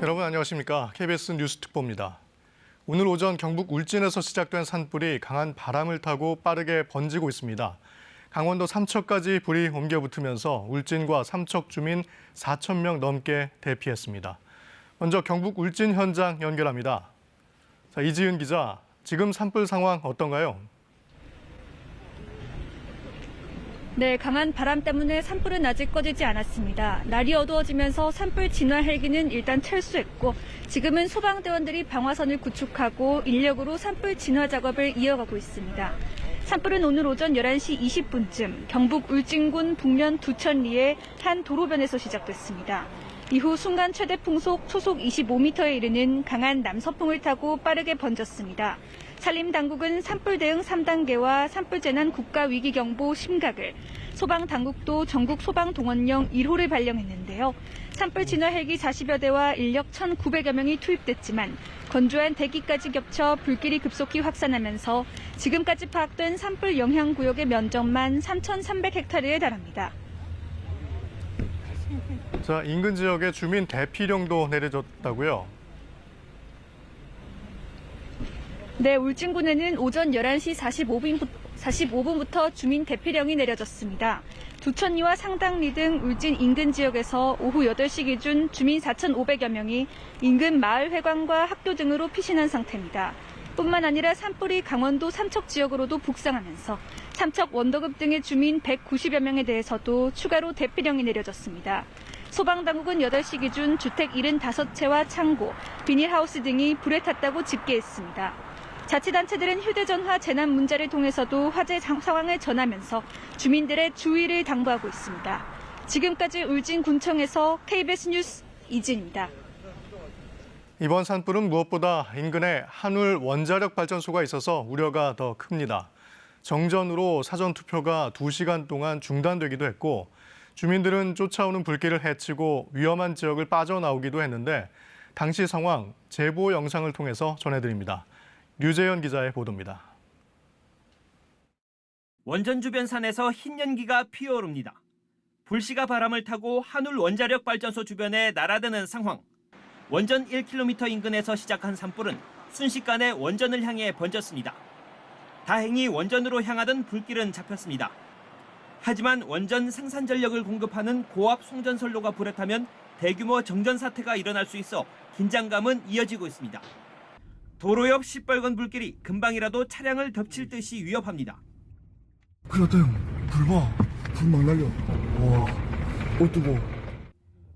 여러분 안녕하십니까? KBS 뉴스 특보입니다. 오늘 오전 경북 울진에서 시작된 산불이 강한 바람을 타고 빠르게 번지고 있습니다. 강원도 삼척까지 불이 옮겨 붙으면서 울진과 삼척 주민 4천 명 넘게 대피했습니다. 먼저 경북 울진 현장 연결합니다. 자, 이지은 기자, 지금 산불 상황 어떤가요? 네, 강한 바람 때문에 산불은 아직 꺼지지 않았습니다. 날이 어두워지면서 산불 진화 헬기는 일단 철수했고 지금은 소방대원들이 방화선을 구축하고 인력으로 산불 진화 작업을 이어가고 있습니다. 산불은 오늘 오전 11시 20분쯤 경북 울진군 북면 두천리의 한 도로변에서 시작됐습니다. 이후 순간 최대 풍속 초속 25m에 이르는 강한 남서풍을 타고 빠르게 번졌습니다. 산림당국은 산불 대응 3단계와 산불 재난 국가위기경보 심각을, 소방당국도 전국 소방동원령 1호를 발령했는데요. 산불 진화 헬기 40여 대와 인력 1,900여 명이 투입됐지만 건조한 대기까지 겹쳐 불길이 급속히 확산하면서 지금까지 파악된 산불 영향 구역의 면적만 3,300헥타르에 달합니다. 자, 인근 지역에 주민 대피령도 내려졌다고요? 네, 울진군에는 오전 11시 45분부터 주민 대피령이 내려졌습니다. 두천리와 상당리 등 울진 인근 지역에서 오후 8시 기준 주민 4,500여 명이 인근 마을 회관과 학교 등으로 피신한 상태입니다. 뿐만 아니라 산불이 강원도 삼척 지역으로도 북상하면서 삼척 원덕읍 등의 주민 190여 명에 대해서도 추가로 대피령이 내려졌습니다. 소방당국은 8시 기준 주택 75채와 창고, 비닐하우스 등이 불에 탔다고 집계했습니다. 자치단체들은 휴대전화 재난 문자를 통해서도 화재 상황을 전하면서 주민들의 주의를 당부하고 있습니다. 지금까지 울진군청에서 KBS 뉴스 이진입니다. 이번 산불은 무엇보다 인근에 한울 원자력 발전소가 있어서 우려가 더 큽니다. 정전으로 사전투표가 2시간 동안 중단되기도 했고 주민들은 쫓아오는 불길을 헤치고 위험한 지역을 빠져나오기도 했는데 당시 상황 제보 영상을 통해서 전해드립니다. 류재현 기자의 보도입니다. 원전 주변 산에서 흰 연기가 피어오릅니다. 불씨가 바람을 타고 한울 원자력 발전소 주변에 날아드는 상황. 원전 1km 인근에서 시작한 산불은 순식간에 원전을 향해 번졌습니다. 다행히 원전으로 향하던 불길은 잡혔습니다. 하지만 원전 생산 전력을 공급하는 고압 송전선로가 불에 타면 대규모 정전 사태가 일어날 수 있어 긴장감은 이어지고 있습니다. 도로 옆 시뻘건 불길이 금방이라도 차량을 덮칠 듯이 위협합니다. 큰일 났다 형. 불 봐. 불 막 날려. 와. 뜨거워.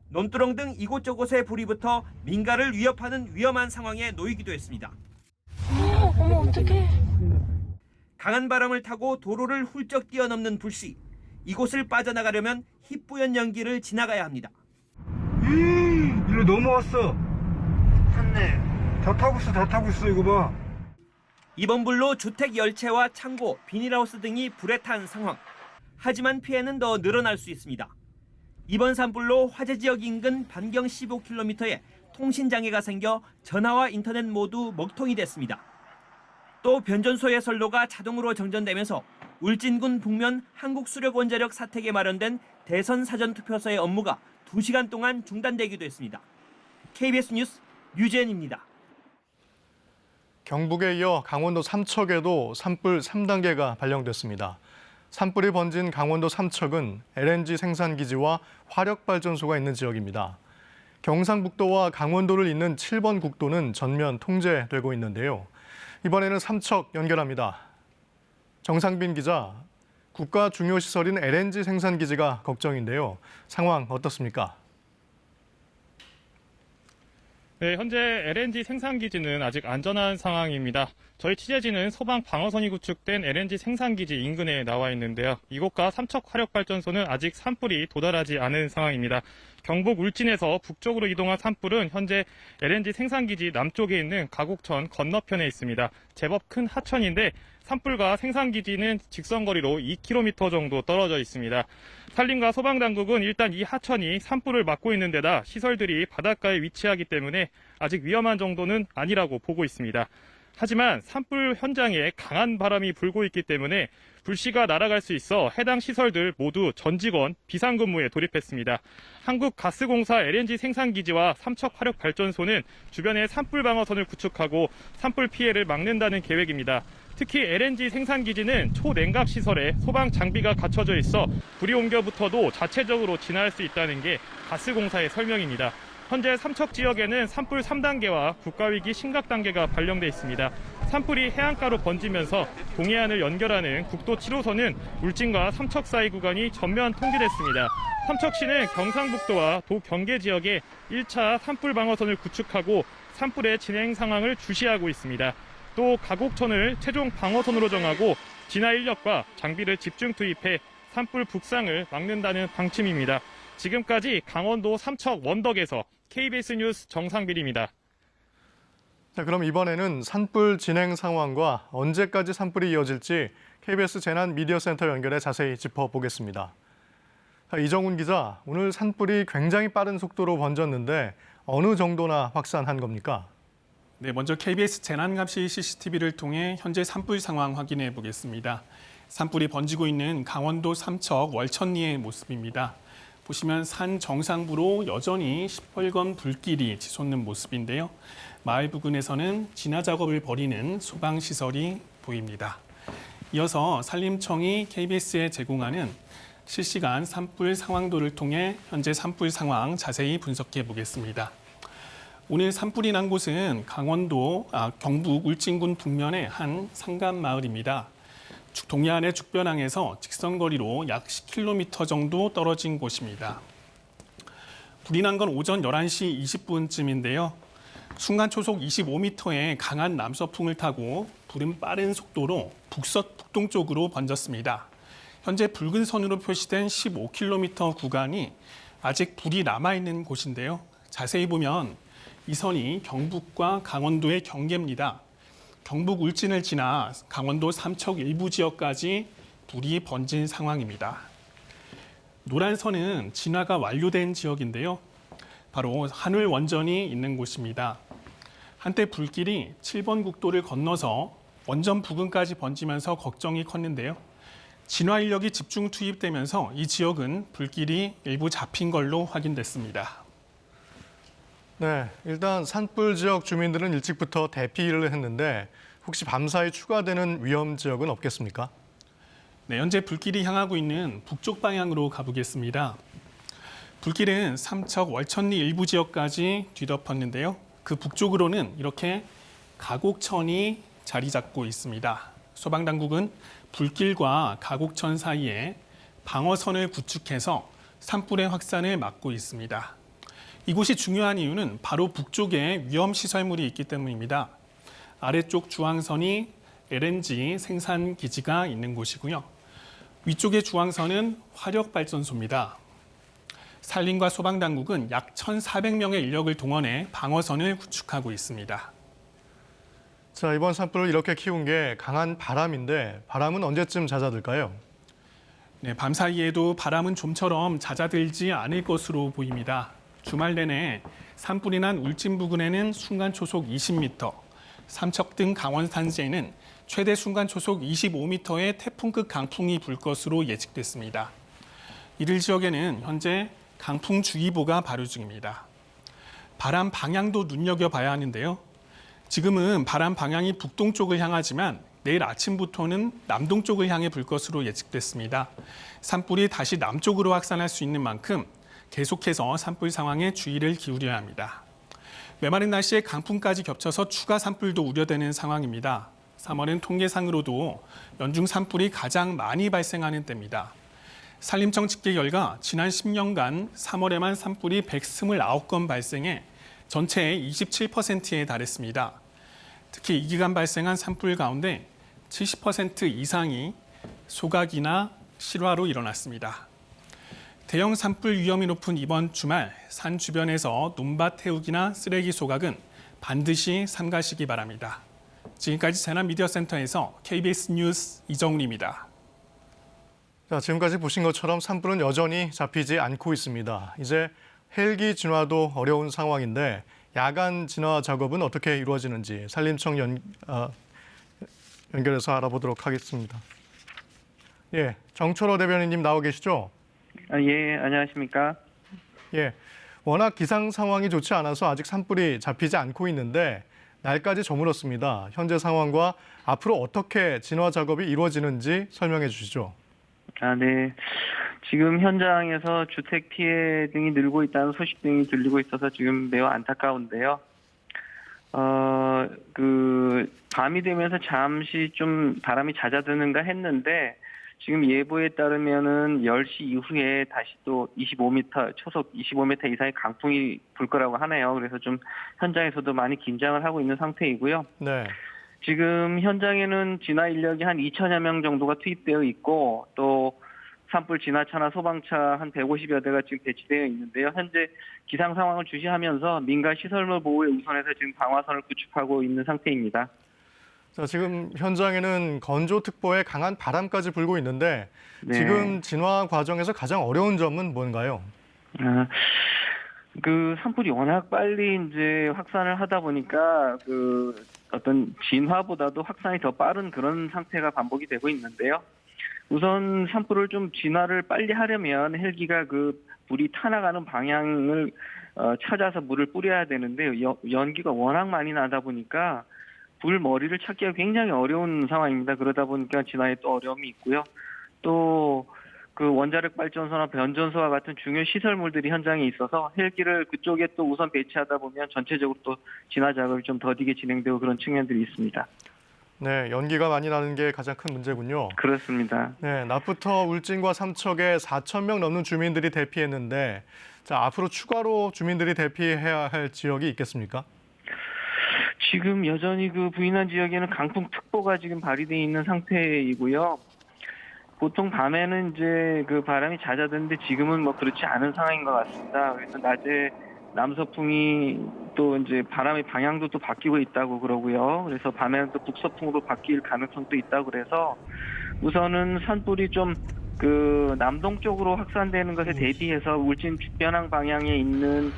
논두렁 등 이곳저곳에 불이 붙어 민가를 위협하는 위험한 상황에 놓이기도 했습니다. 어머, 어떡해. 강한 바람을 타고 도로를 훌쩍 뛰어넘는 불씨. 이곳을 빠져나가려면 희뿌연 연기를 지나가야 합니다. 이리로 넘어왔어. 맞네. 다 타고 있어 이거 봐. 이번 불로 주택 10채와 창고, 비닐하우스 등이 불에 탄 상황. 하지만 피해는 더 늘어날 수 있습니다. 이번 산불로 화재 지역 인근 반경 15km에 통신장애가 생겨 전화와 인터넷 모두 먹통이 됐습니다. 또 변전소의 선로가 자동으로 정전되면서 울진군 북면 한국수력원자력 사택에 마련된 대선 사전투표소의 업무가 2시간 동안 중단되기도 했습니다. KBS 뉴스 류재현입니다. 경북에 이어 강원도 삼척에도 산불 3단계가 발령됐습니다. 산불이 번진 강원도 삼척은 LNG 생산기지와 화력발전소가 있는 지역입니다. 경상북도와 강원도를 잇는 7번 국도는 전면 통제되고 있는데요. 이번에는 삼척 연결합니다. 정상빈 기자, 국가 중요 시설인 LNG 생산기지가 걱정인데요. 상황 어떻습니까? 네, 현재 LNG 생산기지는 아직 안전한 상황입니다. 저희 취재진은 소방 방어선이 구축된 LNG 생산기지 인근에 나와 있는데요. 이곳과 삼척 화력발전소는 아직 산불이 도달하지 않은 상황입니다. 경북 울진에서 북쪽으로 이동한 산불은 현재 LNG 생산기지 남쪽에 있는 가곡천 건너편에 있습니다. 제법 큰 하천인데 산불과 생산기지는 직선거리로 2km 정도 떨어져 있습니다. 산림과 소방당국은 일단 이 하천이 산불을 막고 있는 데다 시설들이 바닷가에 위치하기 때문에 아직 위험한 정도는 아니라고 보고 있습니다. 하지만 산불 현장에 강한 바람이 불고 있기 때문에 불씨가 날아갈 수 있어 해당 시설들 모두 전 직원 비상근무에 돌입했습니다. 한국가스공사 LNG 생산기지와 삼척화력발전소는 주변에 산불 방어선을 구축하고 산불 피해를 막는다는 계획입니다. 특히 LNG 생산기지는 초냉각 시설에 소방 장비가 갖춰져 있어 불이 옮겨 붙어도 자체적으로 진화할 수 있다는 게 가스공사의 설명입니다. 현재 삼척 지역에는 산불 3단계와 국가위기 심각 단계가 발령돼 있습니다. 산불이 해안가로 번지면서 동해안을 연결하는 국도 7호선은 울진과 삼척 사이 구간이 전면 통제됐습니다. 삼척시는 경상북도와 도경계 지역에 1차 산불 방어선을 구축하고 산불의 진행 상황을 주시하고 있습니다. 또 가곡천을 최종 방어선으로 정하고 진화 인력과 장비를 집중 투입해 산불 북상을 막는다는 방침입니다. 지금까지 강원도 삼척 원덕에서 KBS 뉴스 정상빌입니다. 자, 그럼 이번에는 산불 진행 상황과 언제까지 산불이 이어질지 KBS 재난미디어센터 연결해 자세히 짚어보겠습니다. 자, 이정훈 기자, 오늘 산불이 굉장히 빠른 속도로 번졌는데 어느 정도나 확산한 겁니까? 네, 먼저 KBS 재난감시 CCTV를 통해 현재 산불 상황 확인해 보겠습니다. 산불이 번지고 있는 강원도 삼척 월천리의 모습입니다. 보시면 산 정상부로 여전히 시뻘건 불길이 치솟는 모습인데요. 마을 부근에서는 진화 작업을 벌이는 소방시설이 보입니다. 이어서 산림청이 KBS에 제공하는 실시간 산불 상황도를 통해 현재 산불 상황 자세히 분석해 보겠습니다. 오늘 산불이 난 곳은 강원도 경북 울진군 북면의 한 상간 마을입니다. 동해안의 죽변항에서 직선거리로 약 10km 정도 떨어진 곳입니다. 불이 난 건 오전 11시 20분쯤인데요. 순간 초속 25m의 강한 남서풍을 타고 불은 빠른 속도로 북동쪽으로 번졌습니다. 현재 붉은 선으로 표시된 15km 구간이 아직 불이 남아있는 곳인데요. 자세히 보면 이 선이 경북과 강원도의 경계입니다. 경북 울진을 지나 강원도 삼척 일부 지역까지 불이 번진 상황입니다. 노란 선은 진화가 완료된 지역인데요. 바로 하늘 원전이 있는 곳입니다. 한때 불길이 7번 국도를 건너서 원전 부근까지 번지면서 걱정이 컸는데요. 진화 인력이 집중 투입되면서 이 지역은 불길이 일부 잡힌 걸로 확인됐습니다. 네, 일단 산불 지역 주민들은 일찍부터 대피를 했는데 혹시 밤사이 추가되는 위험 지역은 없겠습니까? 네, 현재 불길이 향하고 있는 북쪽 방향으로 가보겠습니다. 불길은 삼척 월천리 일부 지역까지 뒤덮었는데요. 그 북쪽으로는 이렇게 가곡천이 자리 잡고 있습니다. 소방당국은 불길과 가곡천 사이에 방어선을 구축해서 산불의 확산을 막고 있습니다. 이곳이 중요한 이유는 바로 북쪽에 위험시설물이 있기 때문입니다. 아래쪽 주황선이 LNG 생산기지가 있는 곳이고요. 위쪽의 주황선은 화력발전소입니다. 산림과 소방당국은 약 1,400명의 인력을 동원해 방어선을 구축하고 있습니다. 자, 이번 산불을 이렇게 키운 게 강한 바람인데 바람은 언제쯤 잦아들까요? 네, 밤사이에도 바람은 좀처럼 잦아들지 않을 것으로 보입니다. 주말 내내 산불이 난 울진 부근에는 순간 초속 20m, 삼척 등 강원 산지에는 최대 순간 초속 25m의 태풍급 강풍이 불 것으로 예측됐습니다. 이들 지역에는 현재 강풍주의보가 발효 중입니다. 바람 방향도 눈여겨봐야 하는데요. 지금은 바람 방향이 북동쪽을 향하지만 내일 아침부터는 남동쪽을 향해 불 것으로 예측됐습니다. 산불이 다시 남쪽으로 확산할 수 있는 만큼 계속해서 산불 상황에 주의를 기울여야 합니다. 메마른 날씨에 강풍까지 겹쳐서 추가 산불도 우려되는 상황입니다. 3월은 통계상으로도 연중 산불이 가장 많이 발생하는 때입니다. 산림청 집계 결과 지난 10년간 3월에만 산불이 129건 발생해 전체의 27%에 달했습니다. 특히 이 기간 발생한 산불 가운데 70% 이상이 소각이나 실화로 일어났습니다. 대형 산불 위험이 높은 이번 주말 산 주변에서 논밭 태우기나 쓰레기 소각은 반드시 삼가시기 바랍니다. 지금까지 재난미디어센터에서 KBS 뉴스 이정훈입니다. 자, 지금까지 보신 것처럼 산불은 여전히 잡히지 않고 있습니다. 이제 헬기 진화도 어려운 상황인데 야간 진화 작업은 어떻게 이루어지는지 산림청 연결해서 알아보도록 하겠습니다. 예, 정철호 대변인님 나와 계시죠? 예, 안녕하십니까? 예, 워낙 기상 상황이 좋지 않아서 아직 산불이 잡히지 않고 있는데 날까지 저물었습니다. 현재 상황과 앞으로 어떻게 진화 작업이 이루어지는지 설명해 주시죠. 네. 지금 현장에서 주택 피해 등이 늘고 있다는 소식 등이 들리고 있어서 지금 매우 안타까운데요. 밤이 되면서 잠시 좀 바람이 잦아드는가 했는데 지금 예보에 따르면은 10시 이후에 다시 또 25m, 초속 25m 이상의 강풍이 불 거라고 하네요. 그래서 좀 현장에서도 많이 긴장을 하고 있는 상태이고요. 네. 지금 현장에는 진화 인력이 한 2천여 명 정도가 투입되어 있고 또 산불 진화차나 소방차 한 150여 대가 지금 배치되어 있는데요. 현재 기상 상황을 주시하면서 민간 시설물 보호에 우선해서 지금 방화선을 구축하고 있는 상태입니다. 자, 지금 현장에는 건조특보에 강한 바람까지 불고 있는데 네. 지금 진화 과정에서 가장 어려운 점은 뭔가요? 산불이 워낙 빨리 이제 확산을 하다 보니까 어떤 진화보다도 확산이 더 빠른 그런 상태가 반복이 되고 있는데요. 우선 산불을 좀 진화를 빨리 하려면 헬기가 불이 타나가는 방향을 찾아서 물을 뿌려야 되는데 연기가 워낙 많이 나다 보니까 불 머리를 찾기가 굉장히 어려운 상황입니다. 그러다 보니까 진화에 또 어려움이 있고요. 또 원자력 발전소나 변전소와 같은 중요 시설물들이 현장에 있어서 헬기를 그쪽에 또 우선 배치하다 보면 전체적으로 또 진화 작업이 좀 더디게 진행되고 그런 측면들이 있습니다. 네, 연기가 많이 나는 게 가장 큰 문제군요. 그렇습니다. 네, 낮부터 울진과 삼척에 4천 명 넘는 주민들이 대피했는데 자, 앞으로 추가로 주민들이 대피해야 할 지역이 있겠습니까? 지금 여전히 부인한 지역에는 강풍특보가 지금 발휘되어 있는 상태이고요. 보통 밤에는 이제 바람이 잦아드는데 지금은 뭐 그렇지 않은 상황인 것 같습니다. 그래서 낮에 남서풍이 또 이제 바람의 방향도 또 바뀌고 있다고 그러고요. 그래서 밤에는 또 북서풍으로 바뀔 가능성도 있다고 그래서 우선은 산불이 좀 남동쪽으로 확산되는 것에 대비해서 울진 북변항 방향에 있는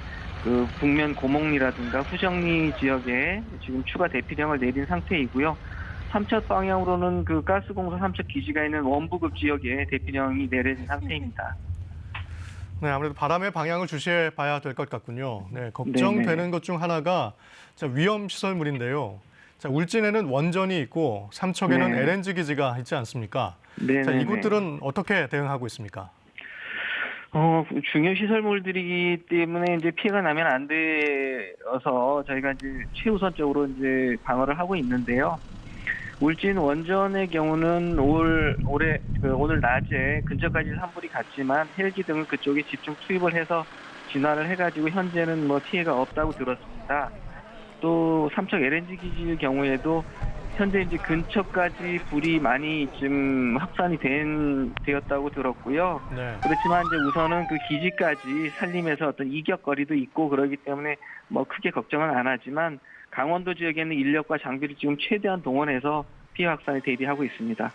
북면 고목리라든가 후정리 지역에 지금 추가 대피령을 내린 상태이고요. 삼척 방향으로는 가스공사 삼척 기지가 있는 원부급 지역에 대피령이 내려진 상태입니다. 네, 아무래도 바람의 방향을 주시해 봐야 될 것 같군요. 네, 걱정되는 것 중 하나가 위험 시설물인데요. 자, 울진에는 원전이 있고 삼척에는 네. LNG 기지가 있지 않습니까? 네. 자, 이곳들은 어떻게 대응하고 있습니까? 중요 시설물들이기 때문에 이제 피해가 나면 안 되어서 저희가 이제 최우선적으로 이제 방어를 하고 있는데요. 울진 원전의 경우는 오늘 낮에 근처까지 산불이 갔지만 헬기 등을 그쪽에 집중 투입을 해서 진화를 해가지고 현재는 뭐 피해가 없다고 들었습니다. 또 삼척 LNG 기지의 경우에도 현재 이제 근처까지 불이 많이 지금 확산이 되었다고 들었고요. 네. 그렇지만 이제 우선은 기지까지 살림에서 어떤 이격거리도 있고 그러기 때문에 뭐 크게 걱정은 안 하지만 강원도 지역에 있는 인력과 장비를 지금 최대한 동원해서 피해 확산에 대비하고 있습니다.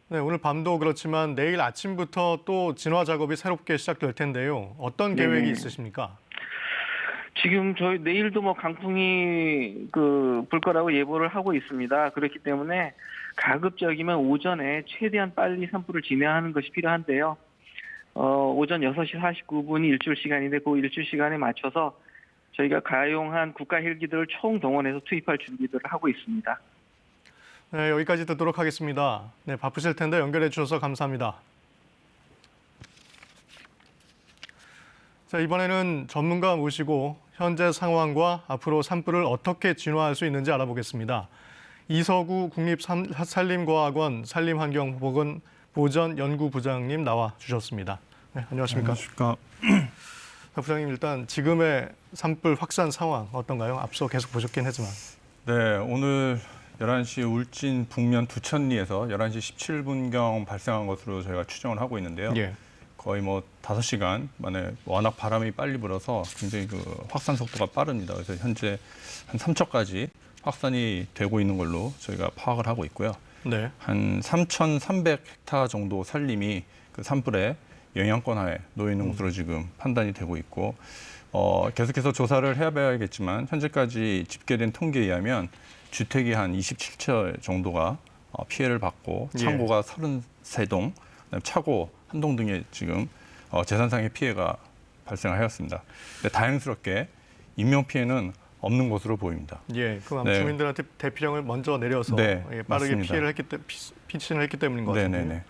네, 오늘 밤도 그렇지만 내일 아침부터 또 진화 작업이 새롭게 시작될 텐데요. 어떤 계획이 있으십니까? 지금 저희 내일도 뭐 강풍이 불 거라고 예보를 하고 있습니다. 그렇기 때문에 가급적이면 오전에 최대한 빨리 산불을 진화하는 것이 필요한데요. 오전 6시 49분이 일출 시간인데 그 일출 시간에 맞춰서 저희가 가용한 국가 헬기들을 총동원해서 투입할 준비들을 하고 있습니다. 네, 여기까지 듣도록 하겠습니다. 네, 바쁘실 텐데 연결해 주셔서 감사합니다. 자, 이번에는 전문가 모시고 현재 상황과 앞으로 산불을 어떻게 진화할 수 있는지 알아보겠습니다. 이서구 국립산림과학원 산림환경보전연구부장님 나와 주셨습니다. 네, 안녕하십니까? 안녕하십니까? 자, 부장님 일단 지금의 산불 확산 상황 어떤가요? 앞서 계속 보셨긴 하지만. 네, 오늘 11시 울진 북면 두천리에서 11시 17분경 발생한 것으로 저희가 추정을 하고 있는데요. 예. 거의 뭐 5시간 만에 워낙 바람이 빨리 불어서 굉장히 확산 속도가 빠릅니다. 그래서 현재 한 삼척까지 확산이 되고 있는 걸로 저희가 파악을 하고 있고요. 네. 한 3,300헥타 정도 산림이 산불에 영향권 하에 놓여 있는 것으로 지금 판단이 되고 있고 계속해서 조사를 해봐야겠지만 현재까지 집계된 통계에 의하면 주택이 한 27채 정도가 피해를 받고 창고가 33동, 그다음에 차고 1동 등의 지금 재산상의 피해가 발생하였습니다. 근데 다행스럽게 인명 피해는 없는 것으로 보입니다. 예, 그럼 네. 주민들한테 대피령을 먼저 내려서 네, 예, 빠르게 맞습니다. 피신을 했기 때문인 것 같은데요. 네네네.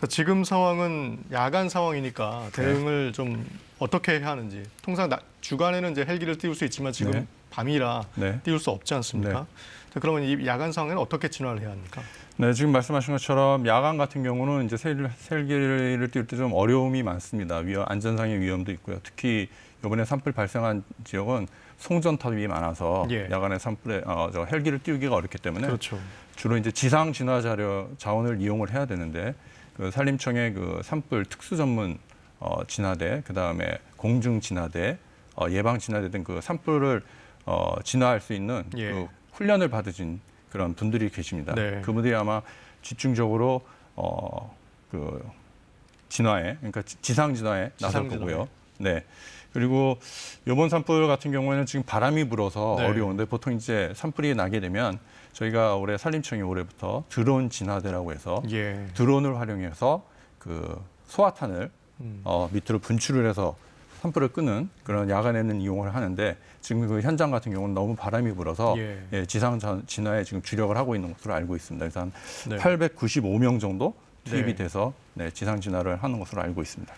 자, 지금 상황은 야간 상황이니까 대응을 좀 어떻게 해야 하는지. 통상 주간에는 이제 헬기를 띄울 수 있지만 지금 네. 밤이라 네. 띄울 수 없지 않습니까? 네. 자, 그러면 이 야간 상황에는 어떻게 진화를 해야 합니까? 네, 지금 말씀하신 것처럼 야간 같은 경우는 이제 헬기를 띄울 때 좀 어려움이 많습니다. 안전상의 위험도 있고요. 특히 이번에 산불 발생한 지역은 송전탑이 많아서 예. 야간에 산불에 헬기를 띄우기가 어렵기 때문에 그렇죠. 주로 이제 지상 진화 자원을 이용을 해야 되는데 그 산림청의 그 산불 특수 전문 진화대, 그 다음에 공중 진화대, 예방 진화대 등 그 산불을 진화할 수 있는 예. 그 훈련을 받으신 그런 분들이 계십니다. 네. 그분들이 아마 집중적으로 그 진화에, 그러니까 지상 진화에 나설 지상 거고요. 네. 그리고 이번 산불 같은 경우에는 지금 바람이 불어서 네. 어려운데 보통 이제 산불이 나게 되면 저희가 올해 산림청이 올해부터 드론 진화대라고 해서 예. 드론을 활용해서 그 소화탄을 밑으로 분출을 해서 산불을 끄는 그런 야간에는 이용을 하는데 지금 그 현장 같은 경우는 너무 바람이 불어서 예. 지상 진화에 지금 주력을 하고 있는 것으로 알고 있습니다. 그래서 한 네. 895명 정도 투입이 네. 돼서 지상 진화를 하는 것으로 알고 있습니다.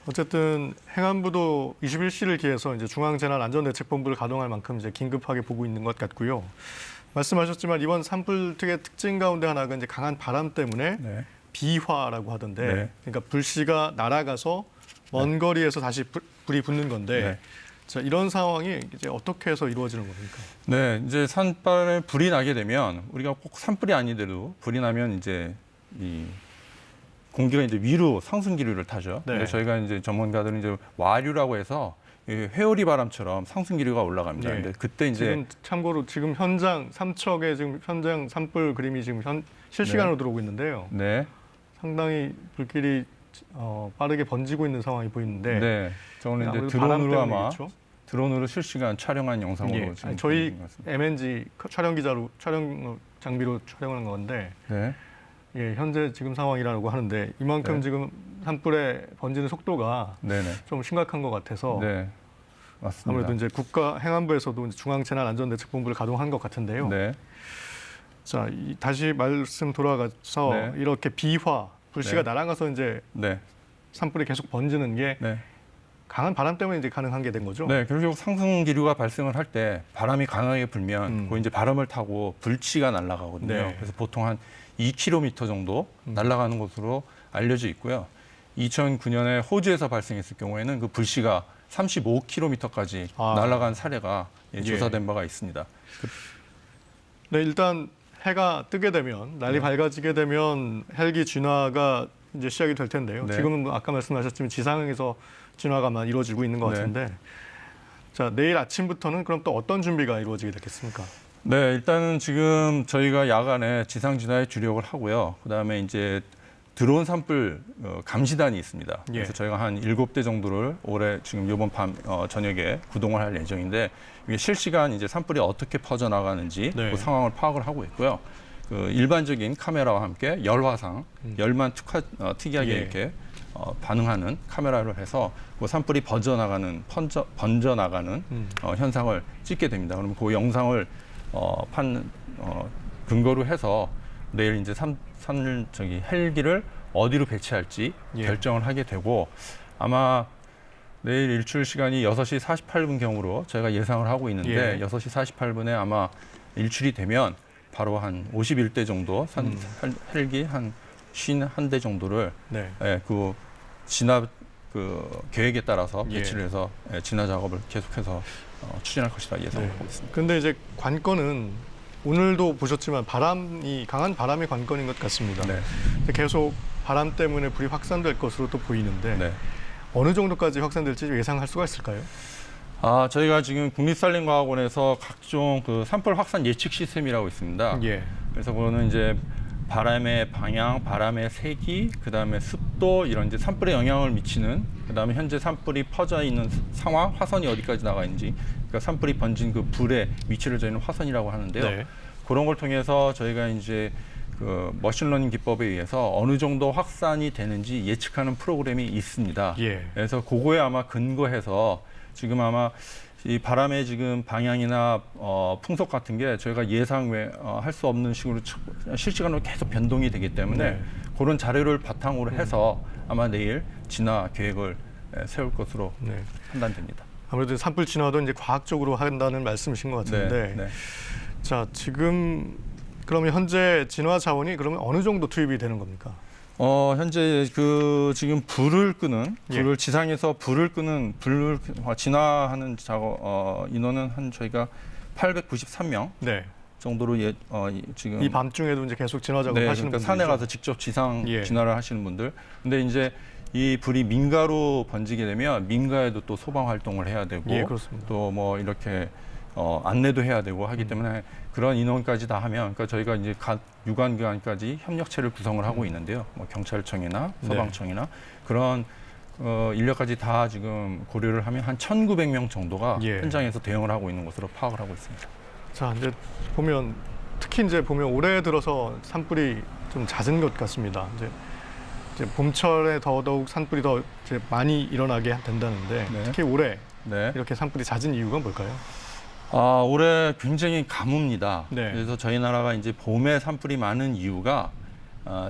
어쨌든 행안부도 21시를 기해서 이제 중앙재난안전대책본부를 가동할 만큼 이제 긴급하게 보고 있는 것 같고요. 말씀하셨지만 이번 산불 특의 특징 가운데 하나가 이제 강한 바람 때문에 네. 비화라고 하던데, 네. 그러니까 불씨가 날아가서 먼 거리에서 다시 불이 붙는 건데, 네. 자, 이런 상황이 이제 어떻게 해서 이루어지는 겁니까? 네, 이제 산불에 불이 나게 되면 우리가 꼭 산불이 아니더라도 불이 나면 이제 이 공기가 이제 위로 상승 기류를 타죠. 네. 근데 저희가 이제 전문가들은 이제 와류라고 해서 이 회오리 바람처럼 상승 기류가 올라갑니다. 네. 근데 그때 이제 지금 참고로 지금 현장 삼척에 지금 현장 산불 그림이 지금 실시간으로 들어오고 있는데요. 네, 상당히 불길이 빠르게 번지고 있는 상황이 보이는데, 네, 저는 이제 아무래도 바람 드론으로 아마 때문이겠죠? 드론으로 실시간 촬영한 영상으로 예. 지금 아니, 저희 보여드린 것 같습니다. MNG 촬영 기자로 촬영 장비로 촬영한 건데, 네, 예, 현재 지금 상황이라고 하는데 이만큼 네. 지금 산불의 번지는 속도가 네네, 좀 심각한 것 같아서 네, 맞습니다. 아무래도 이제 국가 행안부에서도 중앙재난안전대책본부를 가동한 것 같은데요. 네, 자, 다시 말씀 돌아가서 네. 이렇게 비화, 불씨가 네. 날아가서 이제 네, 산불이 계속 번지는 게 네. 강한 바람 때문에 이제 가능한 게 된 거죠. 네, 결국 상승 기류가 발생을 할 때 바람이 강하게 불면 그 이제 바람을 타고 불치가 날아가거든요. 네. 그래서 보통 한 2km 정도 날아가는 것으로 알려져 있고요. 2009년에 호주에서 발생했을 경우에는 그 불씨가 35km까지 날아간 사례가 조사된 바가 있습니다. 네, 일단 해가 뜨게 되면 날이 밝아지게 되면 헬기 진화가 이제 시작이 될 텐데요. 네. 지금은 뭐 아까 말씀하셨지만 지상에서 진화가만 이루어지고 있는 것 네. 같은데, 자, 내일 아침부터는 그럼 또 어떤 준비가 이루어지게 되겠습니까? 네, 일단은 지금 저희가 야간에 지상 진화에 주력을 하고요. 그다음에 이제 드론 산불 감시단이 있습니다. 예. 그래서 저희가 한 7대 정도를 올해 지금 이번 저녁에 구동을 할 예정인데 이게 실시간 이제 산불이 어떻게 퍼져 나가는지 네. 그 상황을 파악을 하고 있고요. 그 일반적인 카메라와 함께 열화상, 열만 특이하게 예. 이렇게 반응하는 카메라를 해서 그 산불이 번져 나가는 현상을 찍게 됩니다. 그러면 그 영상을 근거로 해서 내일 이제 헬기를 어디로 배치할지 예. 결정을 하게 되고 아마 내일 일출 시간이 6시 48분 경으로 저희가 예상을 하고 있는데 예. 6시 48분에 아마 일출이 되면 바로 한 51대 정도 헬기 한 51대 정도를 네. 그 진화 계획에 따라서 예. 배치를 해서 진화 작업을 계속해서 추진할 것이다 예상을 네. 하고 있습니다. 근데 이제 관건은 오늘도 보셨지만 강한 바람이 관건인 것 같습니다. 네. 계속 바람 때문에 불이 확산될 것으로 또 보이는데 네. 어느 정도까지 확산될지 예상할 수가 있을까요? 저희가 지금 국립산림과학원에서 각종 그 산불 확산 예측 시스템이라고 있습니다. 예. 그래서 그거는 이제 바람의 방향, 바람의 세기, 그다음에 습도 이런 이제 산불에 영향을 미치는, 그다음에 현재 산불이 퍼져 있는 상황, 화선이 어디까지 나가 있는지, 그러니까 산불이 번진 그 불의 위치를 저희는 화선이라고 하는데요. 네. 그런 걸 통해서 저희가 이제 그 머신러닝 기법에 의해서 어느 정도 확산이 되는지 예측하는 프로그램이 있습니다. 예. 그래서 그거에 아마 근거해서 지금 아마 이 바람의 지금 방향이나 풍속 같은 게 저희가 예상 외 할 수 없는 식으로 실시간으로 계속 변동이 되기 때문에 네. 그런 자료를 바탕으로 해서 아마 내일 진화 계획을 세울 것으로 네. 판단됩니다. 아무래도 산불 진화도 이제 과학적으로 한다는 말씀이신 것 같은데. 네. 자, 지금 그러면 현재 진화 자원이 그러면 어느 정도 투입이 되는 겁니까? 현재 그 지금 불을 지상에서 불을 끄는 불을 진화하는 작업 인원은 한 저희가 893명 네. 정도로 지금 이 밤중에도 이제 계속 진화 작업을 네, 하시는 그러니까 분들이죠? 산에 가서 직접 지상 예. 진화를 하시는 분들. 근데 이제 이 불이 민가로 번지게 되면 민가에도 또 소방 활동을 해야 되고 예, 그렇습니다. 또 뭐 이렇게 안내도 해야 되고 하기 때문에 그런 인원까지 다 하면, 그러니까 저희가 이제 각 유관기관까지 협력체를 구성을 하고 있는데요. 뭐 경찰청이나 소방청이나 그런 인력까지 다 지금 고려를 하면 한 1,900명 정도가 예. 현장에서 대응을 하고 있는 것으로 파악을 하고 있습니다. 자, 이제 보면 특히 이제 보면 올해 들어서 산불이 좀 잦은 것 같습니다. 이제 봄철에 더더욱 산불이 더 이제 많이 일어나게 된다는데 네. 특히 올해 네. 이렇게 산불이 잦은 이유가 뭘까요? 올해 굉장히 가뭄입니다. 네. 그래서 저희 나라가 이제 봄에 산불이 많은 이유가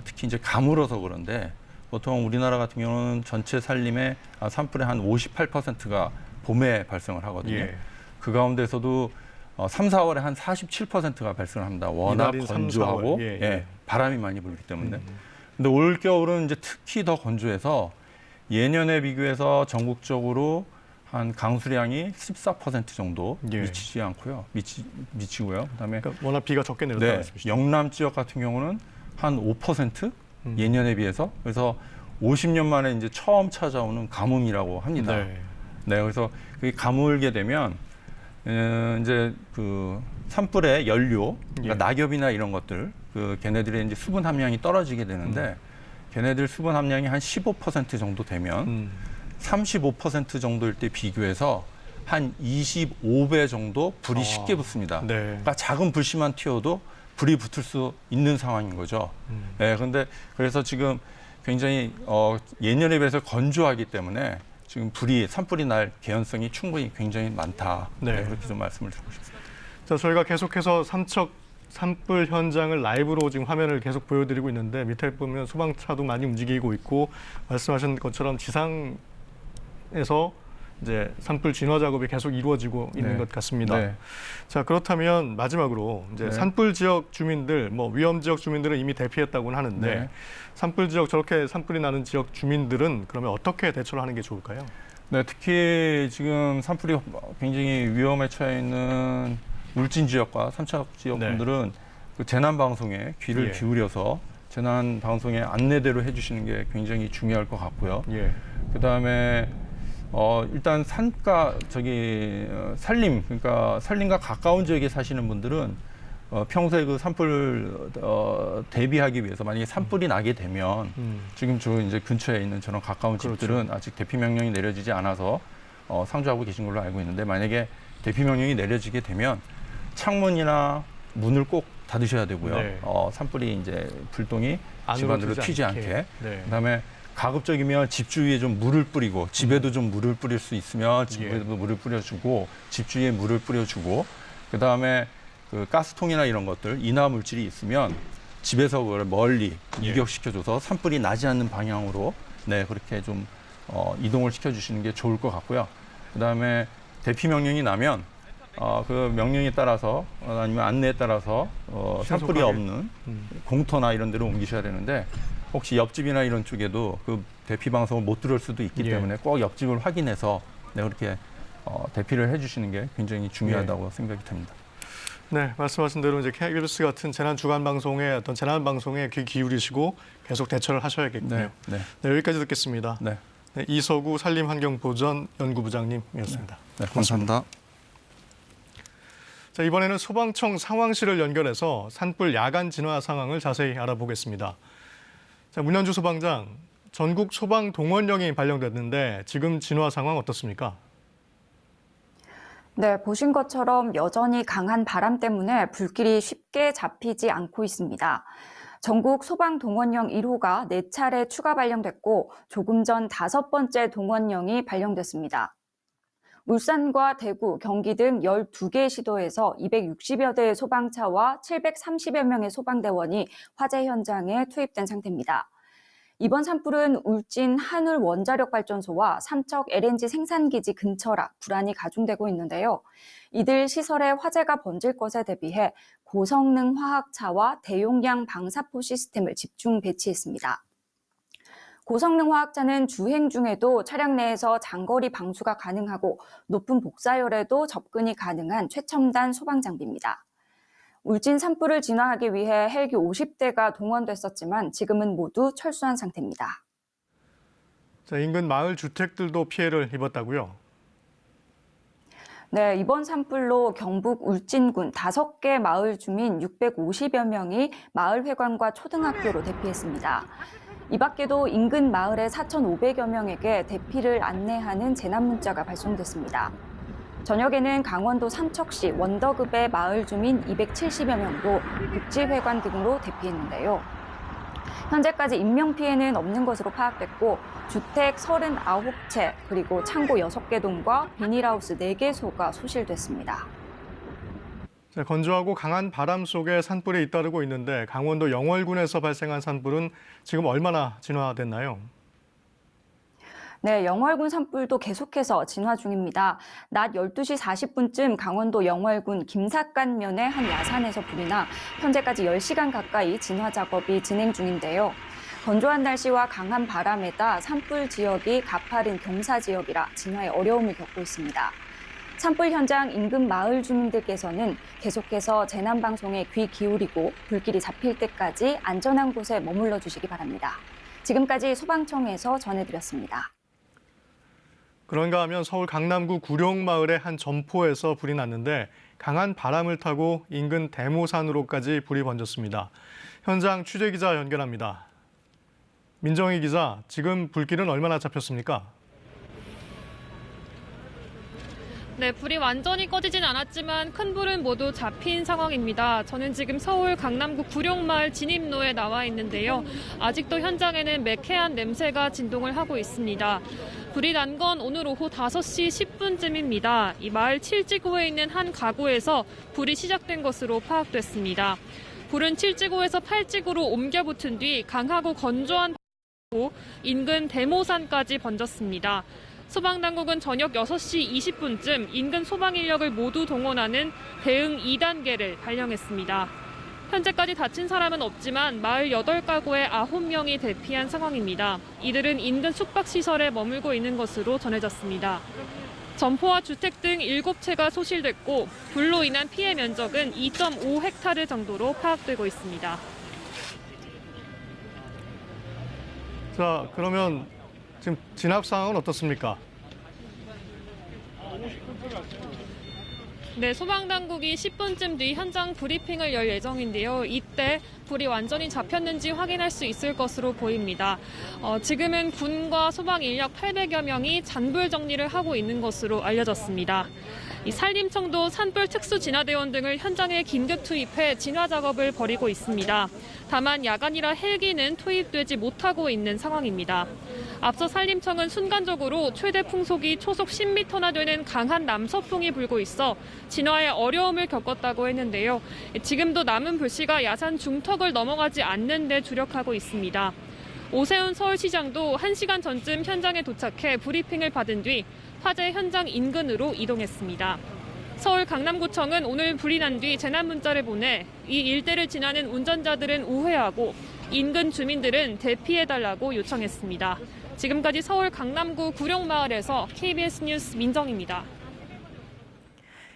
특히 이제 가물어서 그런데, 보통 우리나라 같은 경우는 전체 산림의 산불의 한 58%가 봄에 발생을 하거든요. 예. 그 가운데서도 3, 4월에 한 47%가 발생을 합니다. 워낙 이날인 3, 건조하고 4월. 예. 바람이 많이 불기 때문에. 근데 올 겨울은 이제 특히 더 건조해서 예년에 비교해서 전국적으로 한 강수량이 14% 정도 예. 미치지 않고요. 미치고요. 그다음에 그러니까 워낙 비가 적게 내렸다는 네, 말씀이시죠? 영남 지역 같은 경우는 한 5% 예년에 비해서. 그래서 50년 만에 이제 처음 찾아오는 가뭄이라고 합니다. 네. 네, 그래서 그게 가물게 되면 이제 그 산불의 연료, 그러니까 예. 낙엽이나 이런 것들, 그 걔네들의 이제 수분 함량이 떨어지게 되는데, 걔네들 수분 함량이 한 15% 정도 되면 35% 정도일 때 비교해서 한 25배 정도 불이 쉽게 붙습니다. 네. 그러니까 작은 불씨만 튀어도 불이 붙을 수 있는 상황인 거죠. 네, 그런데 그래서 지금 굉장히 예년에 비해서 건조하기 때문에 지금 산불이 날 개연성이 충분히 굉장히 많다. 네. 네, 그렇게 좀 말씀을 드리고 싶습니다. 자, 저희가 계속해서 삼척 산불 현장을 라이브로 지금 화면을 계속 보여드리고 있는데 밑에 보면 소방차도 많이 움직이고 있고 말씀하신 것처럼 지상에서 이제 산불 진화 작업이 계속 이루어지고 있는 네. 것 같습니다. 네. 자, 그렇다면 마지막으로 이제 네. 산불 지역 주민들, 뭐 위험 지역 주민들은 이미 대피했다고는 하는데 네. 산불 지역 저렇게 산불이 나는 지역 주민들은 그러면 어떻게 대처를 하는 게 좋을까요? 네, 특히 지금 산불이 굉장히 위험에 처해 있는 울진 지역과 삼척 지역 네. 분들은 그 재난 방송에 귀를 예. 기울여서 재난 방송의 안내대로 해주시는 게 굉장히 중요할 것 같고요. 예. 그 다음에 일단 산림, 그러니까 산림과 가까운 지역에 사시는 분들은 평소에 그 산불 대비하기 위해서 만약에 산불이 나게 되면 지금 저 이제 근처에 있는 저런 가까운 그렇죠. 집들은 아직 대피 명령이 내려지지 않아서 상주하고 계신 걸로 알고 있는데, 만약에 대피 명령이 내려지게 되면 창문이나 문을 꼭 닫으셔야 되고요. 네. 산불이 이제 불똥이 안으로 집안으로 튀지 튀지 않게. 않게. 네. 그다음에 가급적이면 집 주위에 좀 물을 뿌리고, 집에도 좀 물을 뿌릴 수 있으면 집에도 물을 뿌려주고, 집 주위에 물을 뿌려주고, 그다음에 그 가스통이나 이런 것들, 인화 물질이 있으면 집에서 그걸 멀리 이격시켜줘서 산불이 나지 않는 방향으로 그렇게 좀 이동을 시켜주시는 게 좋을 것 같고요. 그다음에 대피 명령이 나면 그 명령에 따라서 아니면 안내에 따라서 산불이 신속하게. 없는 공터나 이런 데로 옮기셔야 되는데, 혹시 옆집이나 이런 쪽에도 그 대피 방송을 못 들을 수도 있기 예. 때문에 꼭 옆집을 확인해서 그렇게 대피를 해주시는 게 굉장히 중요하다고 생각이 듭니다. 네, 말씀하신 대로 이제 KBS 같은 재난 주간 방송의 어떤 재난 방송에 귀 기울이시고 계속 대처를 하셔야겠군요. 네. 네, 여기까지 듣겠습니다. 네. 네, 이서구 산림환경보전 연구부장님이었습니다. 네, 감사합니다. 자, 이번에는 소방청 상황실을 연결해서 산불 야간 진화 상황을 자세히 알아보겠습니다. 자, 문현주 소방장, 전국 소방 동원령이 발령됐는데 지금 진화 상황 어떻습니까? 네, 보신 것처럼 여전히 강한 바람 때문에 불길이 쉽게 잡히지 않고 있습니다. 전국 소방동원령 1호가 4차례 추가 발령됐고 조금 전 5번째 동원령이 발령됐습니다. 울산과 대구, 경기 등 12개 시도에서 260여 대의 소방차와 730여 명의 소방대원이 화재 현장에 투입된 상태입니다. 이번 산불은 울진 한울 원자력 발전소와 삼척 LNG 생산기지 근처라 불안이 가중되고 있는데요. 이들 시설에 화재가 번질 것에 대비해 고성능 화학차와 대용량 방사포 시스템을 집중 배치했습니다. 고성능 화학차는 주행 중에도 차량 내에서 장거리 방수가 가능하고 높은 복사열에도 접근이 가능한 최첨단 소방 장비입니다. 울진 산불을 진화하기 위해 헬기 50대가 동원됐었지만 지금은 모두 철수한 상태입니다. 자, 인근 마을 주택들도 피해를 입었다고요? 네, 이번 산불로 경북 울진군 5개 마을 주민 650여 명이 마을 회관과 초등학교로 대피했습니다. 이 밖에도 인근 마을의 4,500여 명에게 대피를 안내하는 재난 문자가 발송됐습니다. 저녁에는 강원도 삼척시 원더급의 마을 주민 270여 명도 복지회관 등으로 대피했는데요. 현재까지 인명피해는 없는 것으로 파악됐고 주택 39채 그리고 창고 6개 동과 비닐하우스 4개소가 소실됐습니다. 자, 건조하고 강한 바람 속에 산불이 잇따르고 있는데 강원도 영월군에서 발생한 산불은 지금 얼마나 진화됐나요? 네, 영월군 산불도 계속해서 진화 중입니다. 낮 12시 40분쯤 강원도 영월군 김삿간면의 한 야산에서 불이 나 현재까지 10시간 가까이 진화 작업이 진행 중인데요. 건조한 날씨와 강한 바람에다 산불 지역이 가파른 경사 지역이라 진화에 어려움을 겪고 있습니다. 산불 현장 인근 마을 주민들께서는 계속해서 재난방송에 귀 기울이고 불길이 잡힐 때까지 안전한 곳에 머물러 주시기 바랍니다. 지금까지 소방청에서 전해드렸습니다. 그런가 하면 서울 강남구 구룡마을의 한 점포에서 불이 났는데 강한 바람을 타고 인근 대모산으로까지 불이 번졌습니다. 현장 취재기자 연결합니다. 민정희 기자, 지금 불길은 얼마나 잡혔습니까? 네, 불이 완전히 꺼지진 않았지만 큰 불은 모두 잡힌 상황입니다. 저는 지금 서울 강남구 구룡마을 진입로에 나와 있는데요. 아직도 현장에는 매캐한 냄새가 진동을 하고 있습니다. 불이 난 건 오늘 오후 5시 10분쯤입니다. 이 마을 7지구에 있는 한 가구에서 불이 시작된 것으로 파악됐습니다. 불은 7지구에서 8지구로 옮겨 붙은 뒤 강하고 건조한 바람으로 인근 대모산까지 번졌습니다. 소방당국은 저녁 6시 20분쯤 인근 소방 인력을 모두 동원하는 대응 2단계를 발령했습니다. 현재까지 다친 사람은 없지만 마을 8가구에 9명이 대피한 상황입니다. 이들은 인근 숙박시설에 머물고 있는 것으로 전해졌습니다. 점포와 주택 등 7채가 소실됐고 불로 인한 피해 면적은 2.5헥타르 정도로 파악되고 있습니다. 자, 그러면 지금 진압 상황은 어떻습니까? 네, 소방당국이 10분쯤 뒤 현장 브리핑을 열 예정인데요. 이때 불이 완전히 잡혔는지 확인할 수 있을 것으로 보입니다. 지금은 군과 소방 인력 800여 명이 잔불 정리를 하고 있는 것으로 알려졌습니다. 이 산림청도 산불 특수진화대원 등을 현장에 긴급 투입해 진화 작업을 벌이고 있습니다. 다만 야간이라 헬기는 투입되지 못하고 있는 상황입니다. 앞서 산림청은 순간적으로 최대 풍속이 초속 10m나 되는 강한 남서풍이 불고 있어 진화에 어려움을 겪었다고 했는데요. 지금도 남은 불씨가 야산 중턱을 넘어가지 않는 데 주력하고 있습니다. 오세훈 서울시장도 1시간 전쯤 현장에 도착해 브리핑을 받은 뒤 화재 현장 인근으로 이동했습니다. 서울 강남구청은 오늘 불이 난 뒤 재난 문자를 보내 이 일대를 지나는 운전자들은 우회하고 인근 주민들은 대피해달라고 요청했습니다. 지금까지 서울 강남구 구룡마을에서 KBS 뉴스 민정입니다.